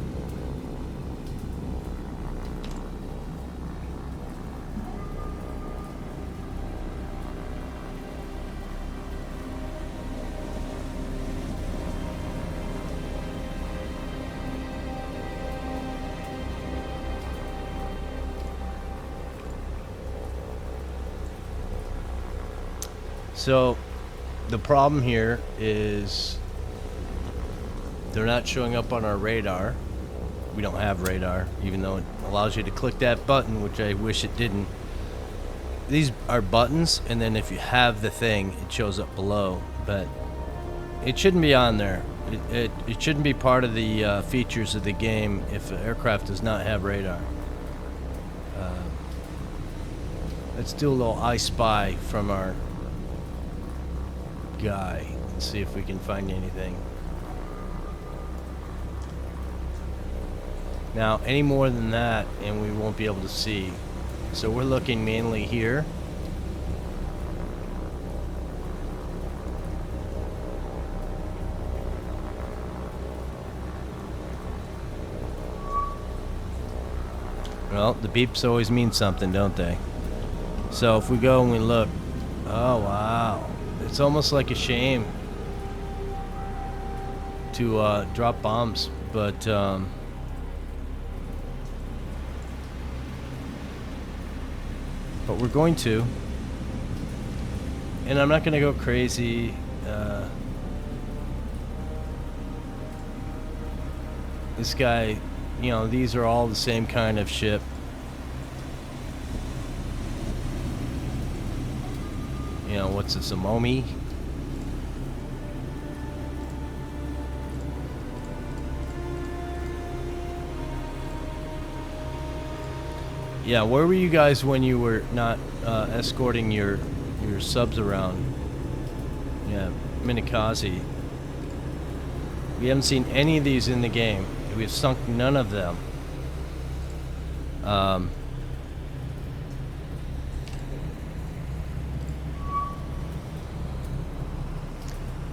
So, the problem here is they're not showing up on our radar. We don't have radar, even though it allows you to click that button, which I wish it didn't. These are buttons, and then if you have the thing, it shows up below. But it shouldn't be on there. It shouldn't be part of the features of the game if an aircraft does not have radar. Let's do a little I Spy from our guy and see if we can find anything. Now, any more than that and we won't be able to see. So we're looking mainly here. Well, the beeps always mean something, don't they? So if we go and we look, oh wow. It's almost like a shame to drop bombs, but we're going to, and I'm not going to go crazy. This guy, you know, these are all the same kind of ship. You know, what's this, a Momi? Yeah, where were you guys when you were not escorting your subs around? Yeah, Minikaze. We haven't seen any of these in the game. We've sunk none of them.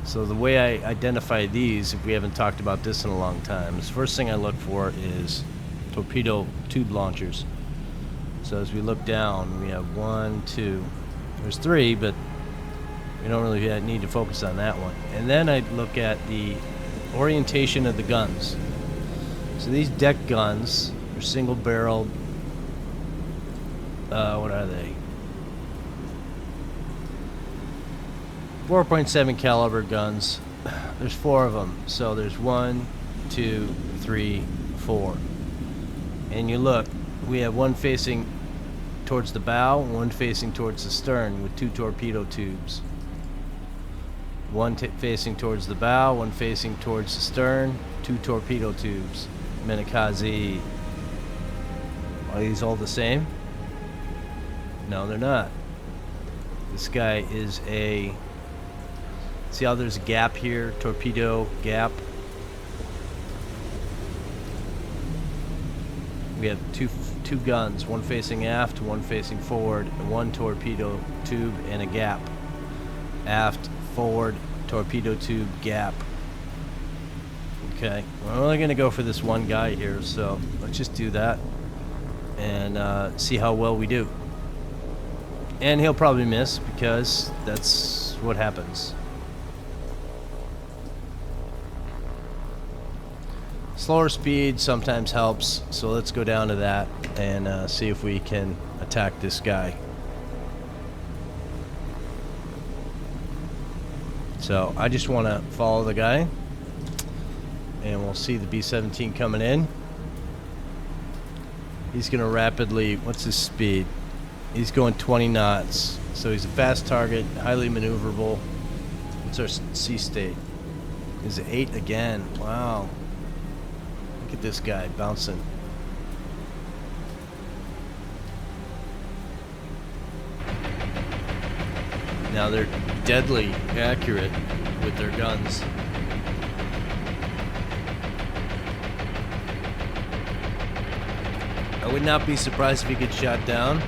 So the way I identify these, if we haven't talked about this in a long time, the first thing I look for is torpedo tube launchers. So as we look down, we have 1, 2, there's 3, but we don't really need to focus on that one. And then I look at the orientation of the guns. So these deck guns are single barreled, what are they? 4.7 caliber guns. There's 4 of them. So there's 1, 2, 3, 4. And you look, we have one facing towards the bow, one facing towards the stern with 2 torpedo tubes. One facing towards the bow, one facing towards the stern, 2 torpedo tubes. Minikaze. Are these all the same? No, they're not. This guy is a... See how there's a gap here? Torpedo gap. We have two guns, one facing aft, one facing forward, and 1 torpedo tube and a gap. Aft, forward, torpedo tube, gap. Okay, we're only going to go for this one guy here, so let's just do that and see how well we do. And he'll probably miss because that's what happens. Slower speed sometimes helps, so let's go down to that and see if we can attack this guy. So I just want to follow the guy, and we'll see the B-17 coming in. He's going to rapidly, what's his speed? He's going 20 knots. So he's a fast target, highly maneuverable. What's our sea state? Is it 8 again? Wow. Look at this guy bouncing. Now they're deadly accurate with their guns. I would not be surprised if he gets shot down.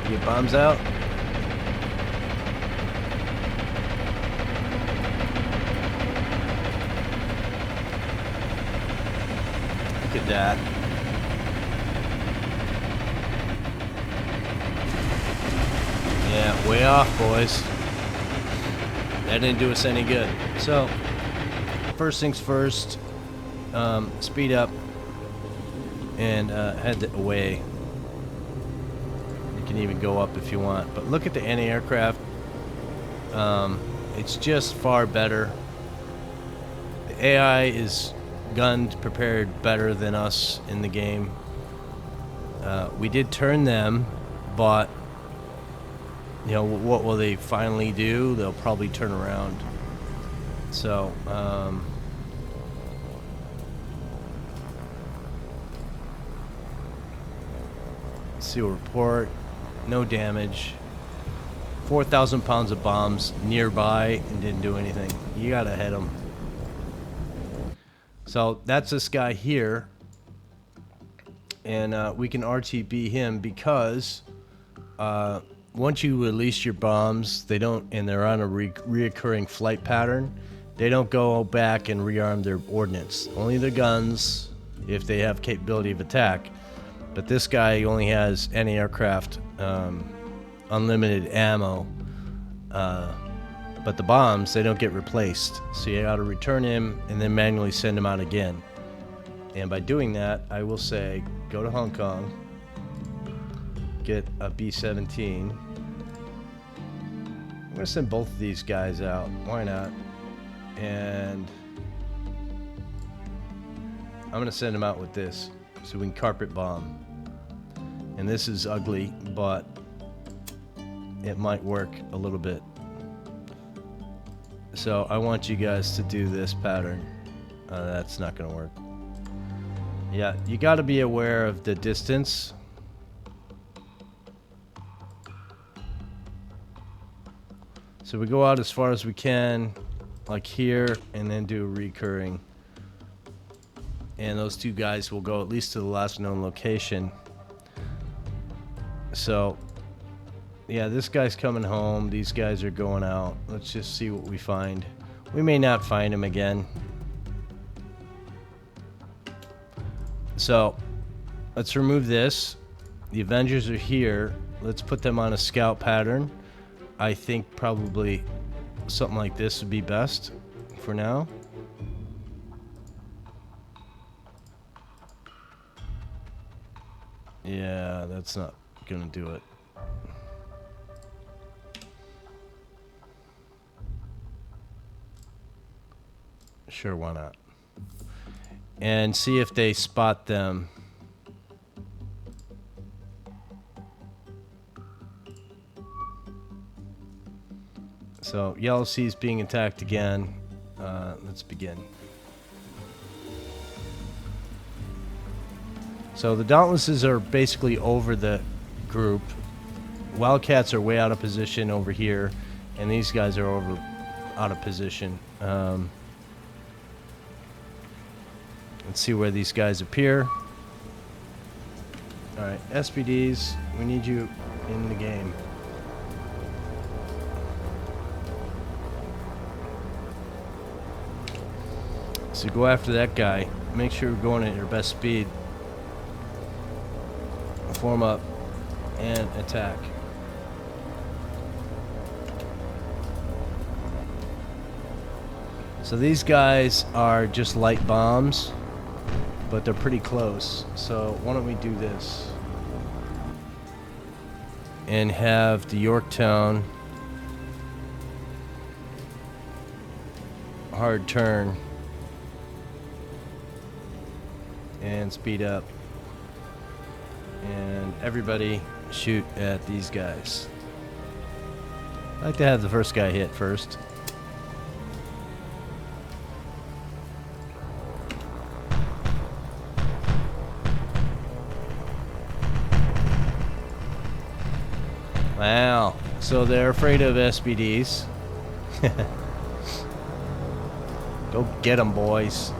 Get bombs out. Look at that. Yeah, way off, boys. That didn't do us any good. So, first things first, speed up and head away. You can even go up if you want. But look at the anti-aircraft. It's just far better. The AI is gunned, prepared better than us in the game. We did turn them, but you know, what will they finally do? They'll probably turn around. So, SEAL report, no damage. 4,000 pounds of bombs nearby and didn't do anything. You gotta hit them. So that's this guy here, and we can RTB him because once you release your bombs, they don't, and they're on a reoccurring flight pattern, they don't go back and rearm their ordnance. Only the guns, if they have capability of attack. But this guy only has anti-aircraft, unlimited ammo. But the bombs, they don't get replaced. So you gotta return him and then manually send him out again. And by doing that, I will say, go to Hong Kong, get a B-17. I'm gonna send both of these guys out. Why not? And I'm gonna send them out with this, so we can carpet bomb. And this is ugly, but it might work a little bit. So I want you guys to do this pattern. That's not gonna work. Yeah, you gotta be aware of the distance. So we go out as far as we can, like here, and then do a recurring. And those two guys will go at least to the last known location. So, yeah, this guy's coming home. These guys are going out. Let's just see what we find. We may not find him again. So, let's remove this. The Avengers are here. Let's put them on a scout pattern. I think probably something like this would be best for now. Yeah, that's not gonna do it. Sure, why not? And see if they spot them. So, Yellow Sea is being attacked again. Let's begin. So the Dauntlesses are basically over the group. Wildcats are way out of position over here, and these guys are out of position. Let's see where these guys appear. Alright, SPDs, we need you in the game. So go after that guy. Make sure you're going at your best speed. Form up and attack. So these guys are just light bombs. but they're pretty close. So why don't we do this and have the Yorktown hard turn and speed up, and everybody shoot at these guys. I like to have the first guy hit first. Wow, so they're afraid of SPDs. Go get them, boys.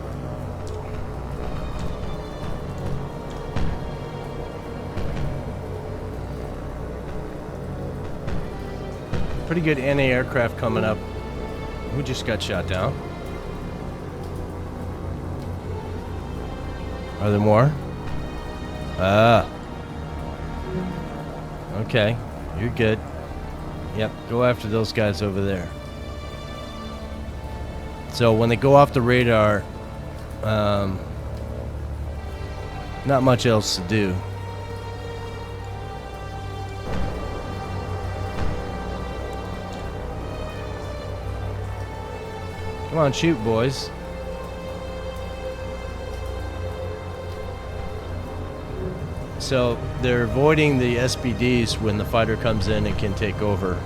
Pretty good anti-aircraft coming up. Who just got shot down? Are there more? Ah. Okay, you're good. Yep, go after those guys over there. So when they go off the radar, not much else to do. Come on, shoot, boys. So they're avoiding the SPDs when the fighter comes in and can take over.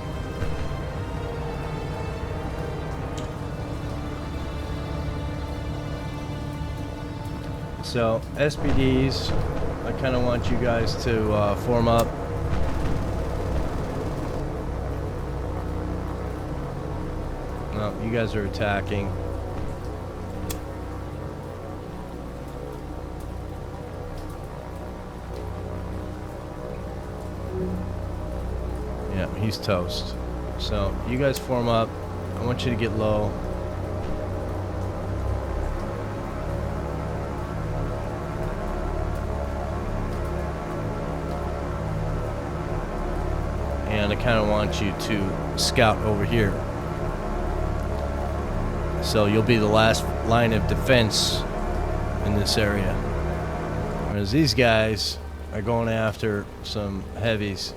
So SPDs, I kind of want you guys to form up. No, you guys are attacking. Yeah, he's toast. So you guys form up. I want you to get low. And I kind of want you to scout over here. So you'll be the last line of defense in this area. Whereas these guys are going after some heavies.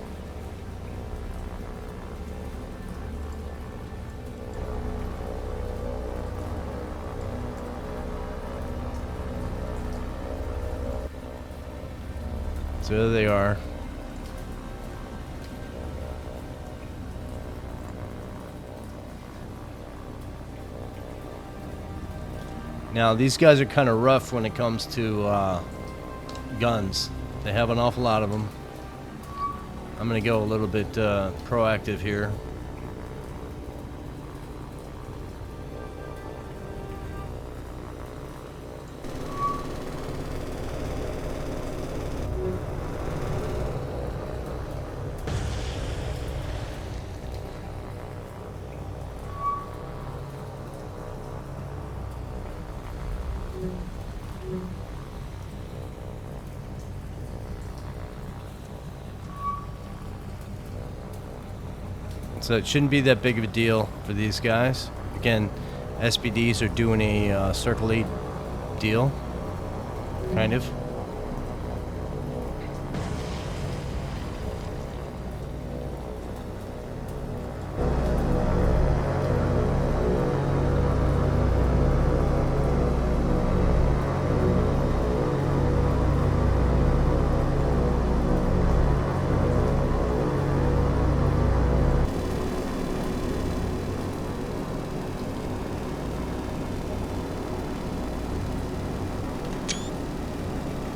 So there they are. Now these guys are kind of rough when it comes to guns. They have an awful lot of them. I'm going to go a little bit proactive here. So it shouldn't be that big of a deal for these guys. Again, SPDs are doing a circle lead deal, kind of.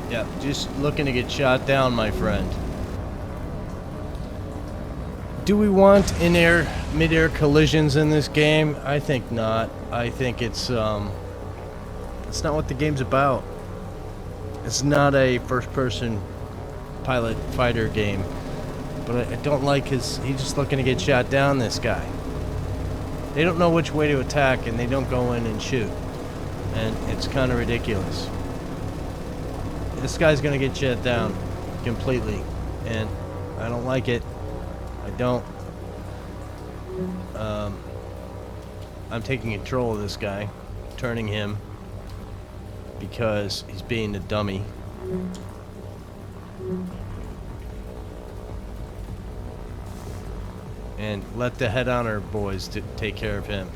Yeah, just looking to get shot down, my friend. Do we want in-air, mid-air collisions in this game? I think not. I think it's not what the game's about. It's not a first-person pilot fighter game. But I don't like he's just looking to get shot down, this guy. They don't know which way to attack, and they don't go in and shoot. And it's kind of ridiculous. This guy's gonna get shut down completely, and I don't like it. I don't. I'm taking control of this guy, turning him. because he's being a dummy. And let the head-honor boys take care of him.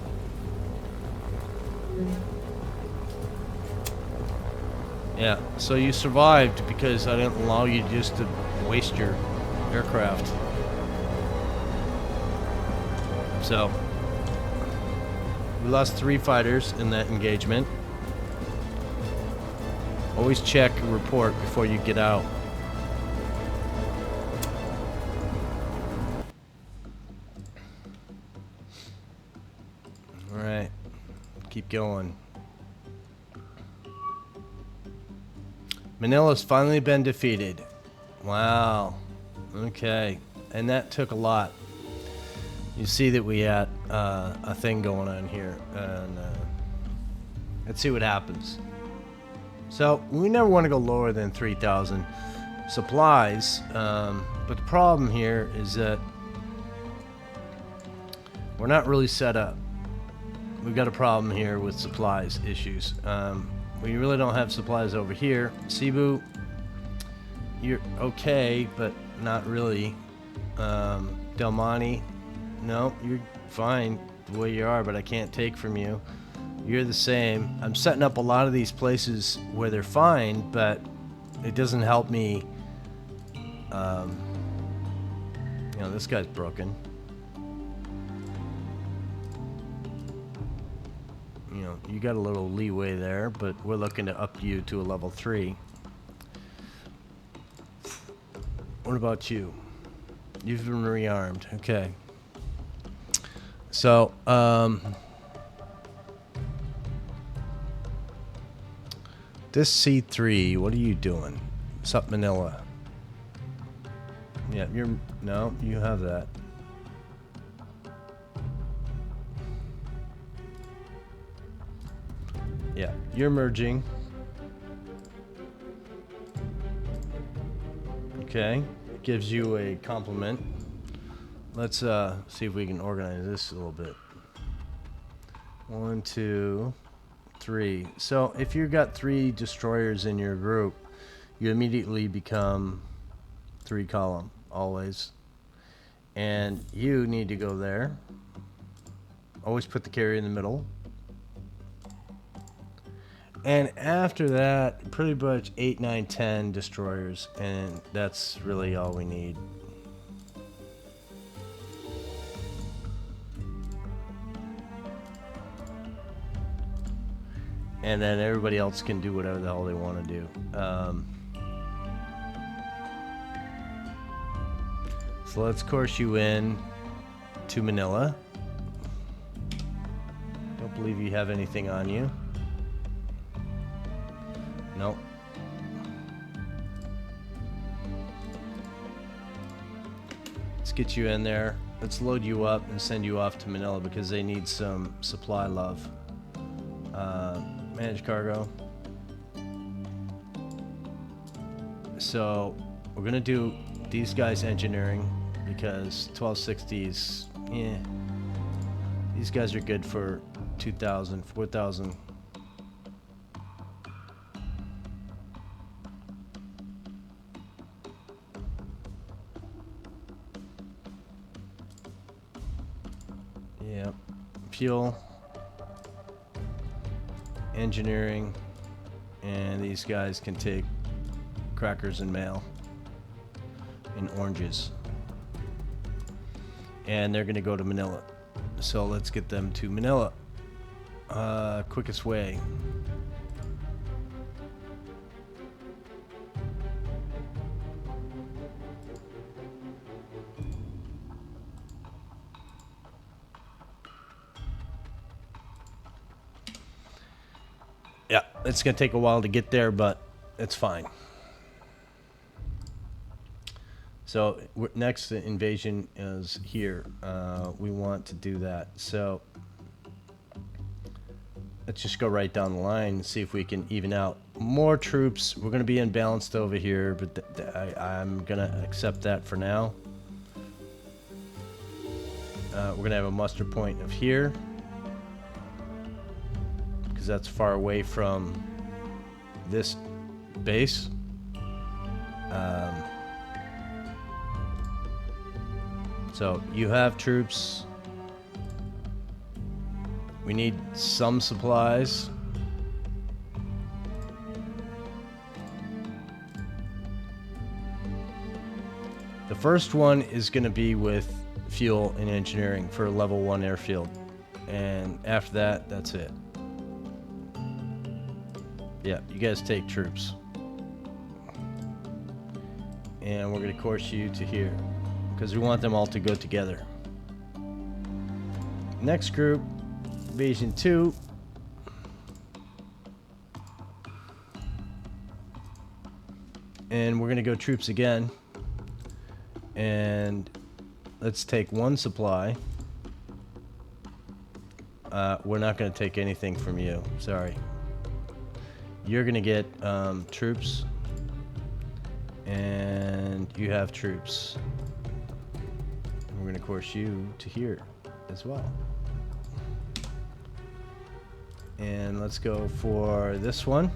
Yeah, so you survived because I didn't allow you just to waste your aircraft. So, we lost 3 fighters in that engagement. Always check a report before you get out. Alright, keep going. Manila's finally been defeated. Wow. Okay, and that took a lot. You see that we had a thing going on here, and let's see what happens. So we never want to go lower than 3,000 supplies, but the problem here is that we're not really set up. We've got a problem here with supplies issues. We really don't have supplies over here. Cebu, you're okay, but not really. Del Monte, no, you're fine the way you are, but I can't take from you. You're the same. I'm setting up a lot of these places where they're fine, but it doesn't help me. You know, this guy's broken. You know, you got a little leeway there, but we're looking to up you to a level 3. What about you? You've been rearmed. Okay. So, this C3, what are you doing? Sup, Manila? Yeah, no, you have that. Yeah, you're merging. Okay, gives you a compliment. Let's see if we can organize this a little bit. 1, 2, 3. So if you've got 3 destroyers in your group, you immediately become 3 column, always. And you need to go there. Always put the carrier in the middle. And after that, pretty much 8, 9, 10 destroyers, and that's really all we need. And then everybody else can do whatever the hell they want to do. So let's course you in to Manila. Don't believe you have anything on you. Nope. Let's get you in there. Let's load you up and send you off to Manila because they need some supply love. Manage cargo. So we're gonna do these guys engineering because 1260s, yeah. These guys are good for 2,000, 4,000. Yeah, fuel, engineering, and these guys can take crackers and mail and oranges. And they're gonna go to Manila. So let's get them to Manila. Quickest way. Yeah, it's gonna take a while to get there, but it's fine. So next invasion is here. We want to do that. So let's just go right down the line and see if we can even out more troops. We're going to be imbalanced over here, but I'm going to accept that for now. We're going to have a muster point of here because that's far away from this base. So you have troops. We need some supplies. The first one is going to be with fuel and engineering for level 1 airfield. And after that, that's it. Yeah, you guys take troops. And we're going to course you to here, because we want them all to go together. Next group, Invasion 2. And we're going to go troops again. And let's take one supply. We're not going to take anything from you. Sorry. You're going to get troops. And you have troops. And we're going to course you to here as well. And let's go for this one.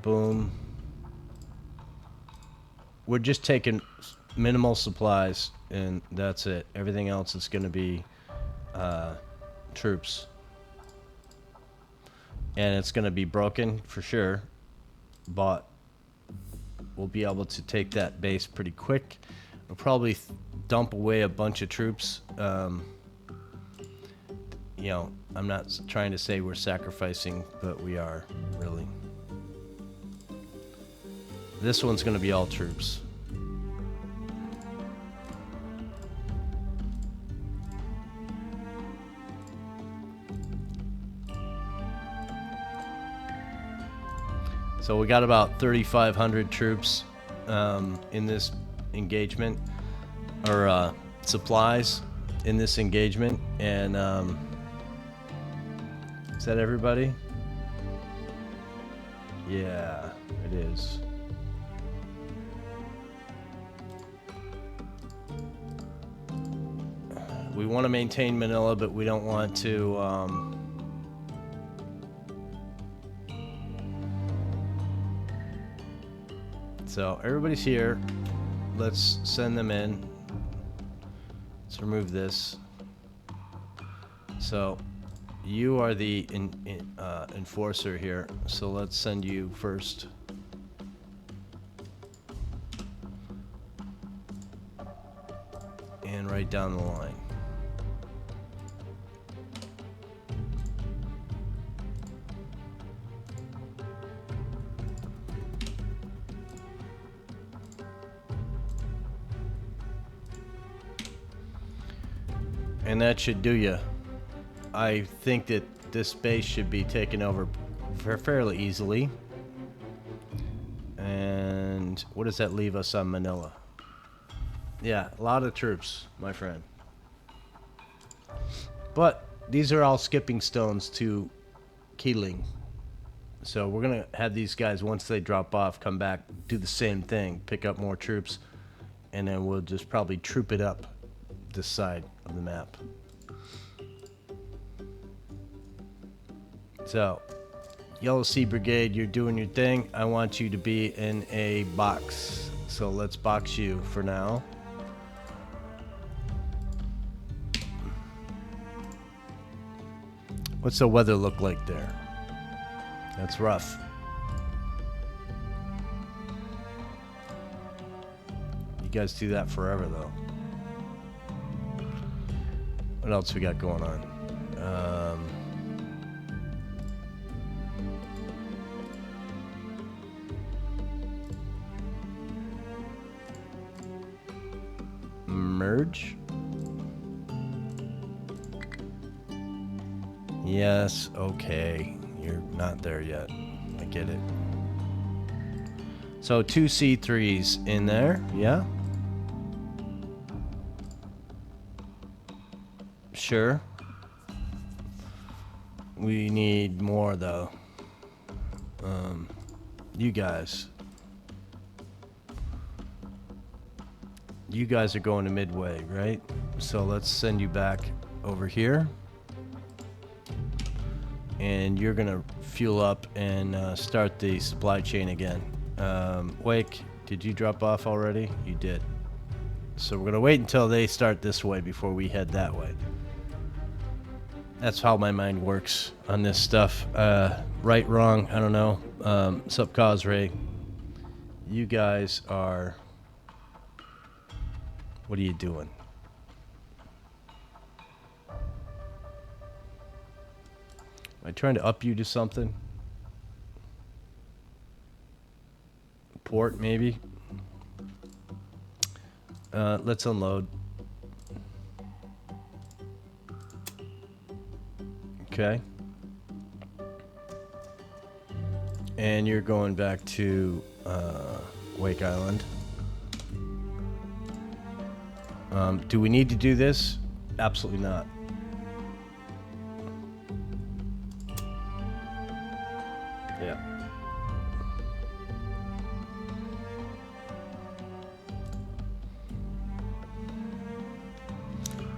Boom. We're just taking minimal supplies, and that's it. Everything else is going to be troops. And it's going to be broken for sure, but we'll be able to take that base pretty quick. We'll probably dump away a bunch of troops. You know, I'm not trying to say we're sacrificing, but we are, really. This one's going to be all troops. So we got about 3,500 troops in this engagement, or supplies in this engagement, and is that everybody? Yeah, it is. We want to maintain Manila, but we don't want to so everybody's here. Let's send them in. Let's remove this. So you are the enforcer here, so let's send you first. And right down the line. And that should do ya. I think that this base should be taken over fairly easily. And what does that leave us on Manila? Yeah, a lot of troops, my friend. But these are all skipping stones to Keeling. So we're going to have these guys, once they drop off, come back, do the same thing, pick up more troops, and then we'll just probably troop it up this side of the map. So, Yellow Sea Brigade, you're doing your thing. I want you to be in a box. So let's box you for now. What's the weather look like there? That's rough. You guys do that forever, though. What else we got going on? Merge? Yes, okay. You're not there yet. I get it. So 2 C3s in there, yeah? Sure. We need more though. You guys. You guys are going to Midway, right? So let's send you back over here. and you're gonna fuel up and start the supply chain again. Wake, did you drop off already? You did. So we're gonna wait until they start this way before we head that way. That's how my mind works on this stuff. Right, wrong, I don't know. Sup, Cosray. You guys are... What are you doing? Am I trying to up you to something? Port, maybe? Let's unload. Okay. And you're going back to Wake Island. Do we need to do this? Absolutely not. Yeah.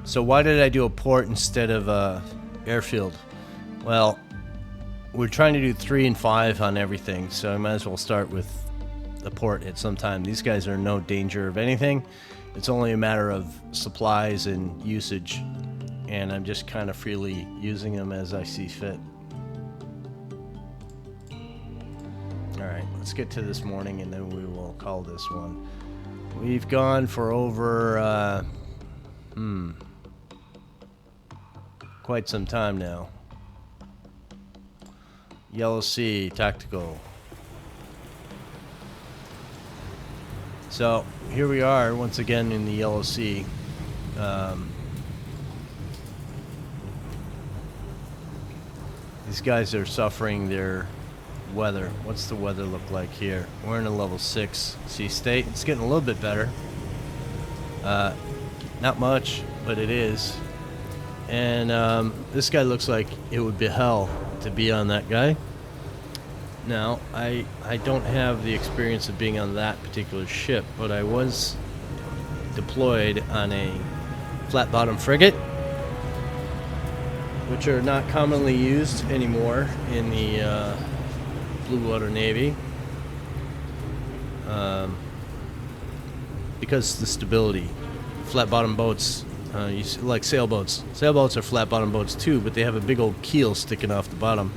So why did I do a port instead of airfield? Well, we're trying to do 3 and 5 on everything, so I might as well start with the port at some time. These guys are in no danger of anything. It's only a matter of supplies and usage, and I'm just kind of freely using them as I see fit. Alright, let's get to this morning and then we will call this one. We've gone for over, quite some time now. Yellow Sea, tactical. So, here we are, once again in the Yellow Sea. These guys are suffering their weather. What's the weather look like here? We're in a level 6 sea state. It's getting a little bit better. Not much, but it is. And this guy looks like it would be hell to be on that guy. Now, I don't have the experience of being on that particular ship, but I was deployed on a flat-bottom frigate, which are not commonly used anymore in the Blue Water Navy, because the stability. Flat-bottom boats, you see, like sailboats. Sailboats are flat-bottom boats too, but they have a big old keel sticking off the bottom.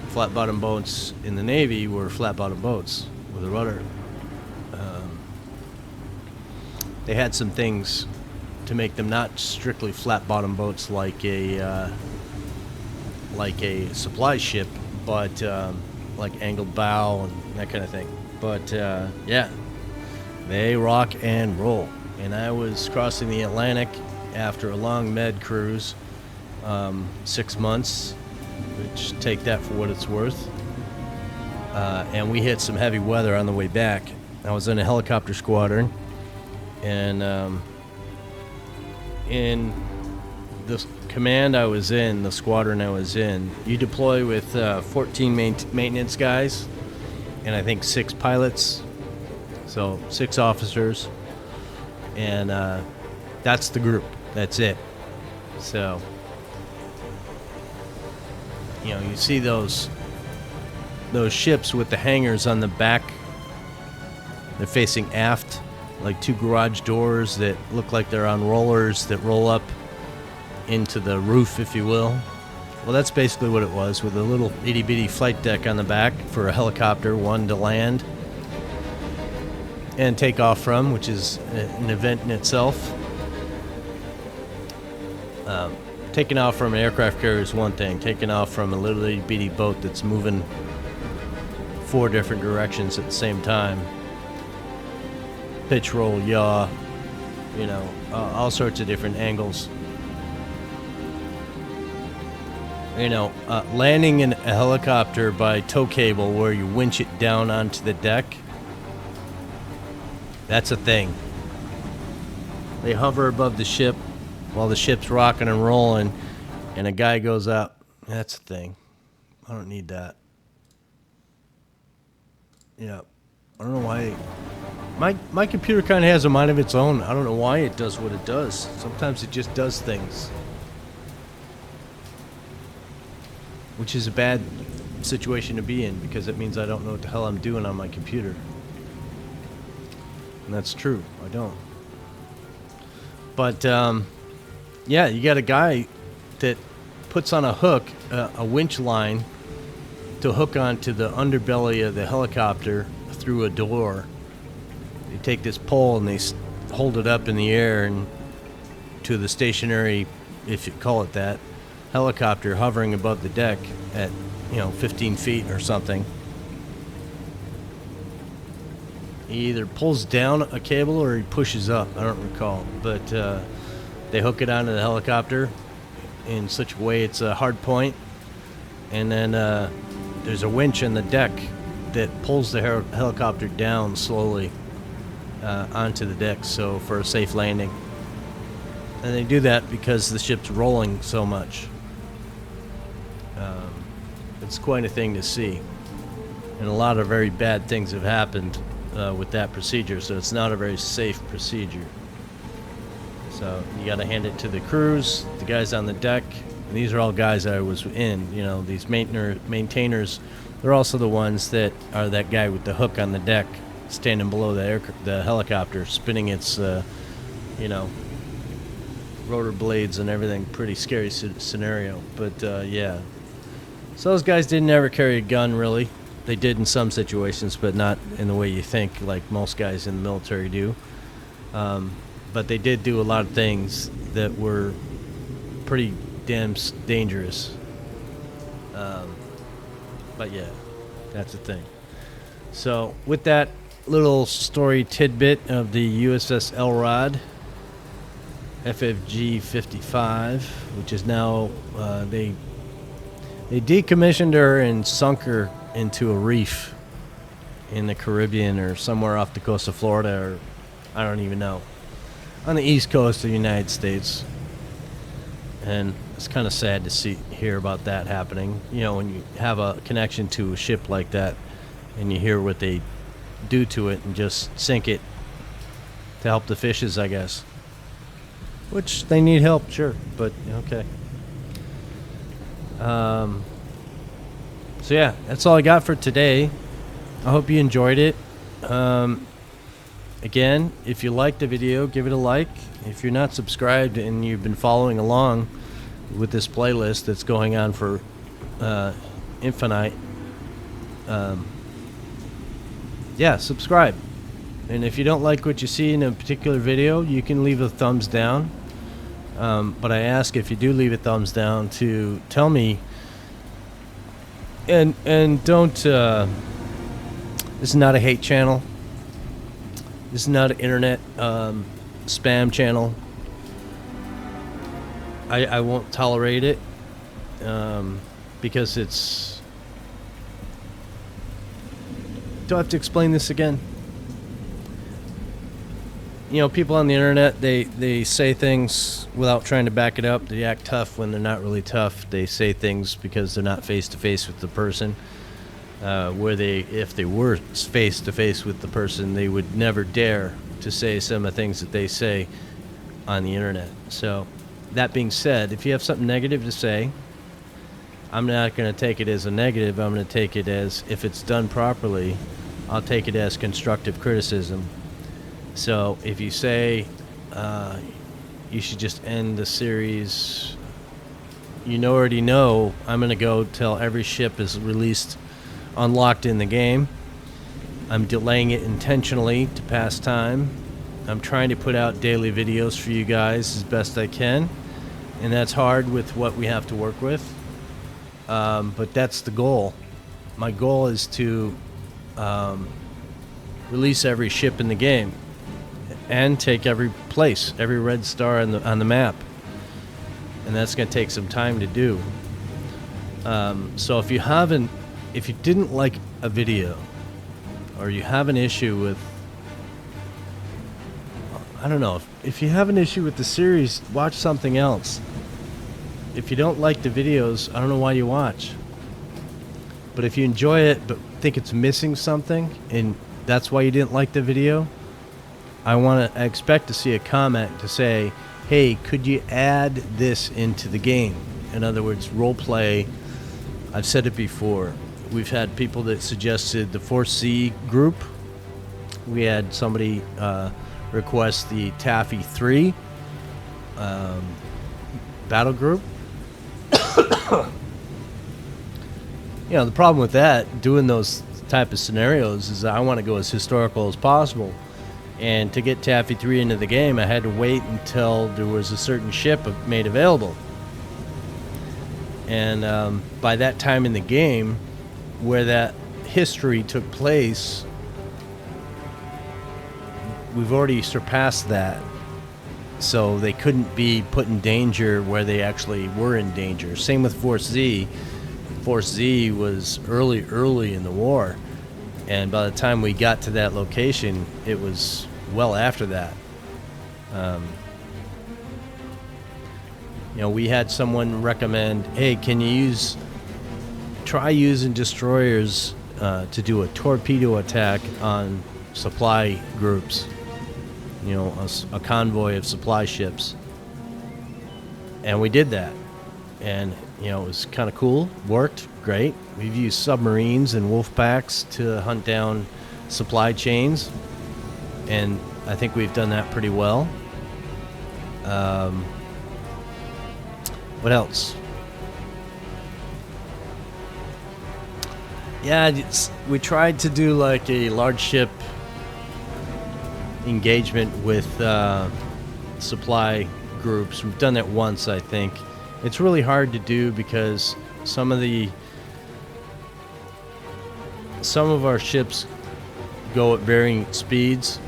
Flat-bottom boats in the Navy were flat-bottom boats with a rudder. They had some things to make them not strictly flat-bottom boats like a supply ship, but like angled bow and that kind of thing. But yeah, they rock and roll. And I was crossing the Atlantic after a long med cruise, 6 months, which take that for what it's worth. And we hit some heavy weather on the way back. I was in a helicopter squadron, and in the command I was in, the squadron I was in, you deploy with 14 maintenance guys, and I think 6 pilots, so 6 officers, and that's the group. That's it. So, you know, you see those ships with the hangars on the back. They're facing aft, like 2 garage doors that look like they're on rollers that roll up into the roof, if you will. Well, that's basically what it was, with a little itty-bitty flight deck on the back for a helicopter, one to land and take off from, which is an event in itself. Taking off from an aircraft carrier is one thing. Taking off from a little itty-bitty boat that's moving 4 different directions at the same time. Pitch, roll, yaw, you know, all sorts of different angles. You know, landing in a helicopter by tow cable where you winch it down onto the deck, that's a thing. They hover above the ship while the ship's rocking and rolling, and a guy goes up. That's a thing. I don't need that. Yeah. I don't know why. My computer kind of has a mind of its own. I don't know why it does what it does. Sometimes it just does things. which is a bad situation to be in because it means I don't know what the hell I'm doing on my computer. And that's true, I don't. But yeah, you got a guy that puts on a hook, a winch line to hook onto the underbelly of the helicopter through a door. They take this pole and they hold it up in the air and to the stationary, if you call it that, helicopter hovering above the deck at 15 feet or something. He either pulls down a cable or he pushes up, I don't recall, but they hook it onto the helicopter in such a way it's a hard point, and then there's a winch in the deck that pulls the helicopter down slowly onto the deck, so for a safe landing. And they do that because the ship's rolling so much. It's quite a thing to see, and a lot of very bad things have happened with that procedure, so it's not a very safe procedure. So you got to hand it to the crews, the guys on the deck, and these are all guys I was in. These maintainers, they're also the ones that are that guy with the hook on the deck, standing below the helicopter, spinning its, rotor blades and everything. Pretty scary scenario, but yeah. So those guys didn't ever carry a gun, really. They did in some situations, but not in the way you think, like most guys in the military do. But they did do a lot of things that were pretty damn dangerous. But yeah, that's the thing. So with that little story tidbit of the USS Elrod, FFG 55, which is now, they decommissioned her and sunk her into a reef in the Caribbean or somewhere off the coast of Florida, or I don't even know, on the east coast of the United States. And it's kind of sad to hear about that happening. When you have a connection to a ship like that and you hear what they do to it and just sink it to help the fishes, I guess. Which they need help, sure, but okay. So yeah, that's all I got for today. I hope you enjoyed it. Again, if you liked the video, give it a like. If you're not subscribed and you've been following along with this playlist that's going on for infinite, yeah, subscribe. And if you don't like what you see in a particular video, you can leave a thumbs down. But I ask, if you do leave a thumbs down, to tell me. And don't. This is not a hate channel. This is not an internet spam channel. I won't tolerate it because it's. Do I have to explain this again? People on the internet, they say things without trying to back it up. They act tough when they're not really tough. They say things because they're not face-to-face with the person. If they were face-to-face with the person, they would never dare to say some of the things that they say on the internet. So, that being said, if you have something negative to say, I'm not going to take it as a negative. I'm going to take it as, if it's done properly, I'll take it as constructive criticism. So if you say you should just end the series, already know I'm going to go till every ship is released unlocked in the game. I'm delaying it intentionally to pass time. I'm trying to put out daily videos for you guys as best I can, and that's hard with what we have to work with. But that's the goal. My goal is to release every ship in the game and take every place, every red star on the map, and that's going to take some time to do. So if you didn't like a video, or you have an issue with, I don't know, if you have an issue with the series, watch something else. If you don't like the videos, I don't know why you watch. But if you enjoy it but think it's missing something, and that's why you didn't like the video, I expect to see a comment to say, hey, could you add this into the game? In other words, role play I've said it before. We've had people that suggested the Force Z group. We had somebody request the Taffy 3 battle group. You know, the problem with that, doing those type of scenarios, is that I want to go as historical as possible. And to get Taffy 3 into the game, I had to wait until there was a certain ship made available. And by that time in the game, where that history took place, we've already surpassed that. So they couldn't be put in danger where they actually were in danger. Same with Force Z. Force Z was early in the war. And by the time we got to that location, it was well after that. You know, we had someone recommend, hey, can you try using destroyers to do a torpedo attack on supply groups, you know, a convoy of supply ships. And we did that. And, you know, it was kind of cool, worked great. We've used submarines and wolf packs to hunt down supply chains, and I think we've done that pretty well. What else? Yeah, we tried to do like a large ship engagement with supply groups. We've done that once, I think. It's really hard to do because some of our ships go at varying speeds,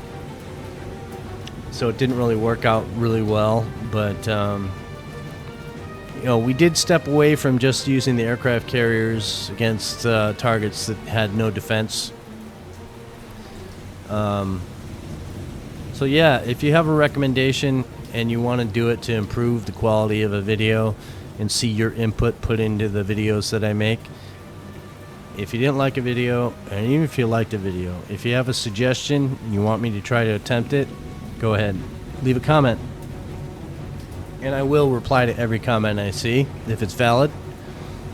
so it didn't really work out really well. But you know, we did step away from just using the aircraft carriers against targets that had no defense. So yeah, if you have a recommendation and you want to do it to improve the quality of a video and see your input put into the videos that I make, if you didn't like a video, and even if you liked a video, if you have a suggestion and you want me to try to attempt it, go ahead, leave a comment. And I will reply to every comment I see if it's valid.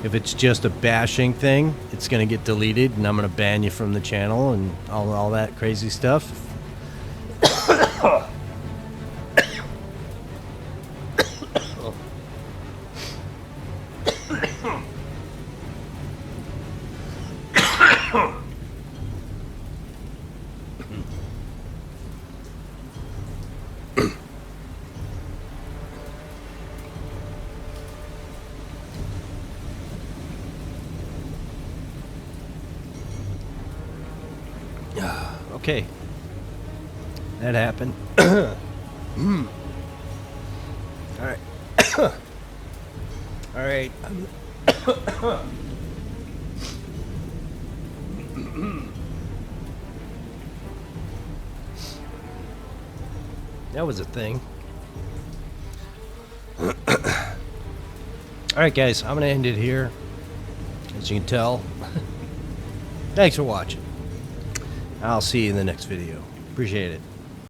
If it's just a bashing thing, it's going to get deleted and I'm going to ban you from the channel and all that crazy stuff. Okay, that happened. All right. All right. That was a thing. All right, guys, I'm gonna end it here. As you can tell. Thanks for watching. I'll see you in the next video. Appreciate it.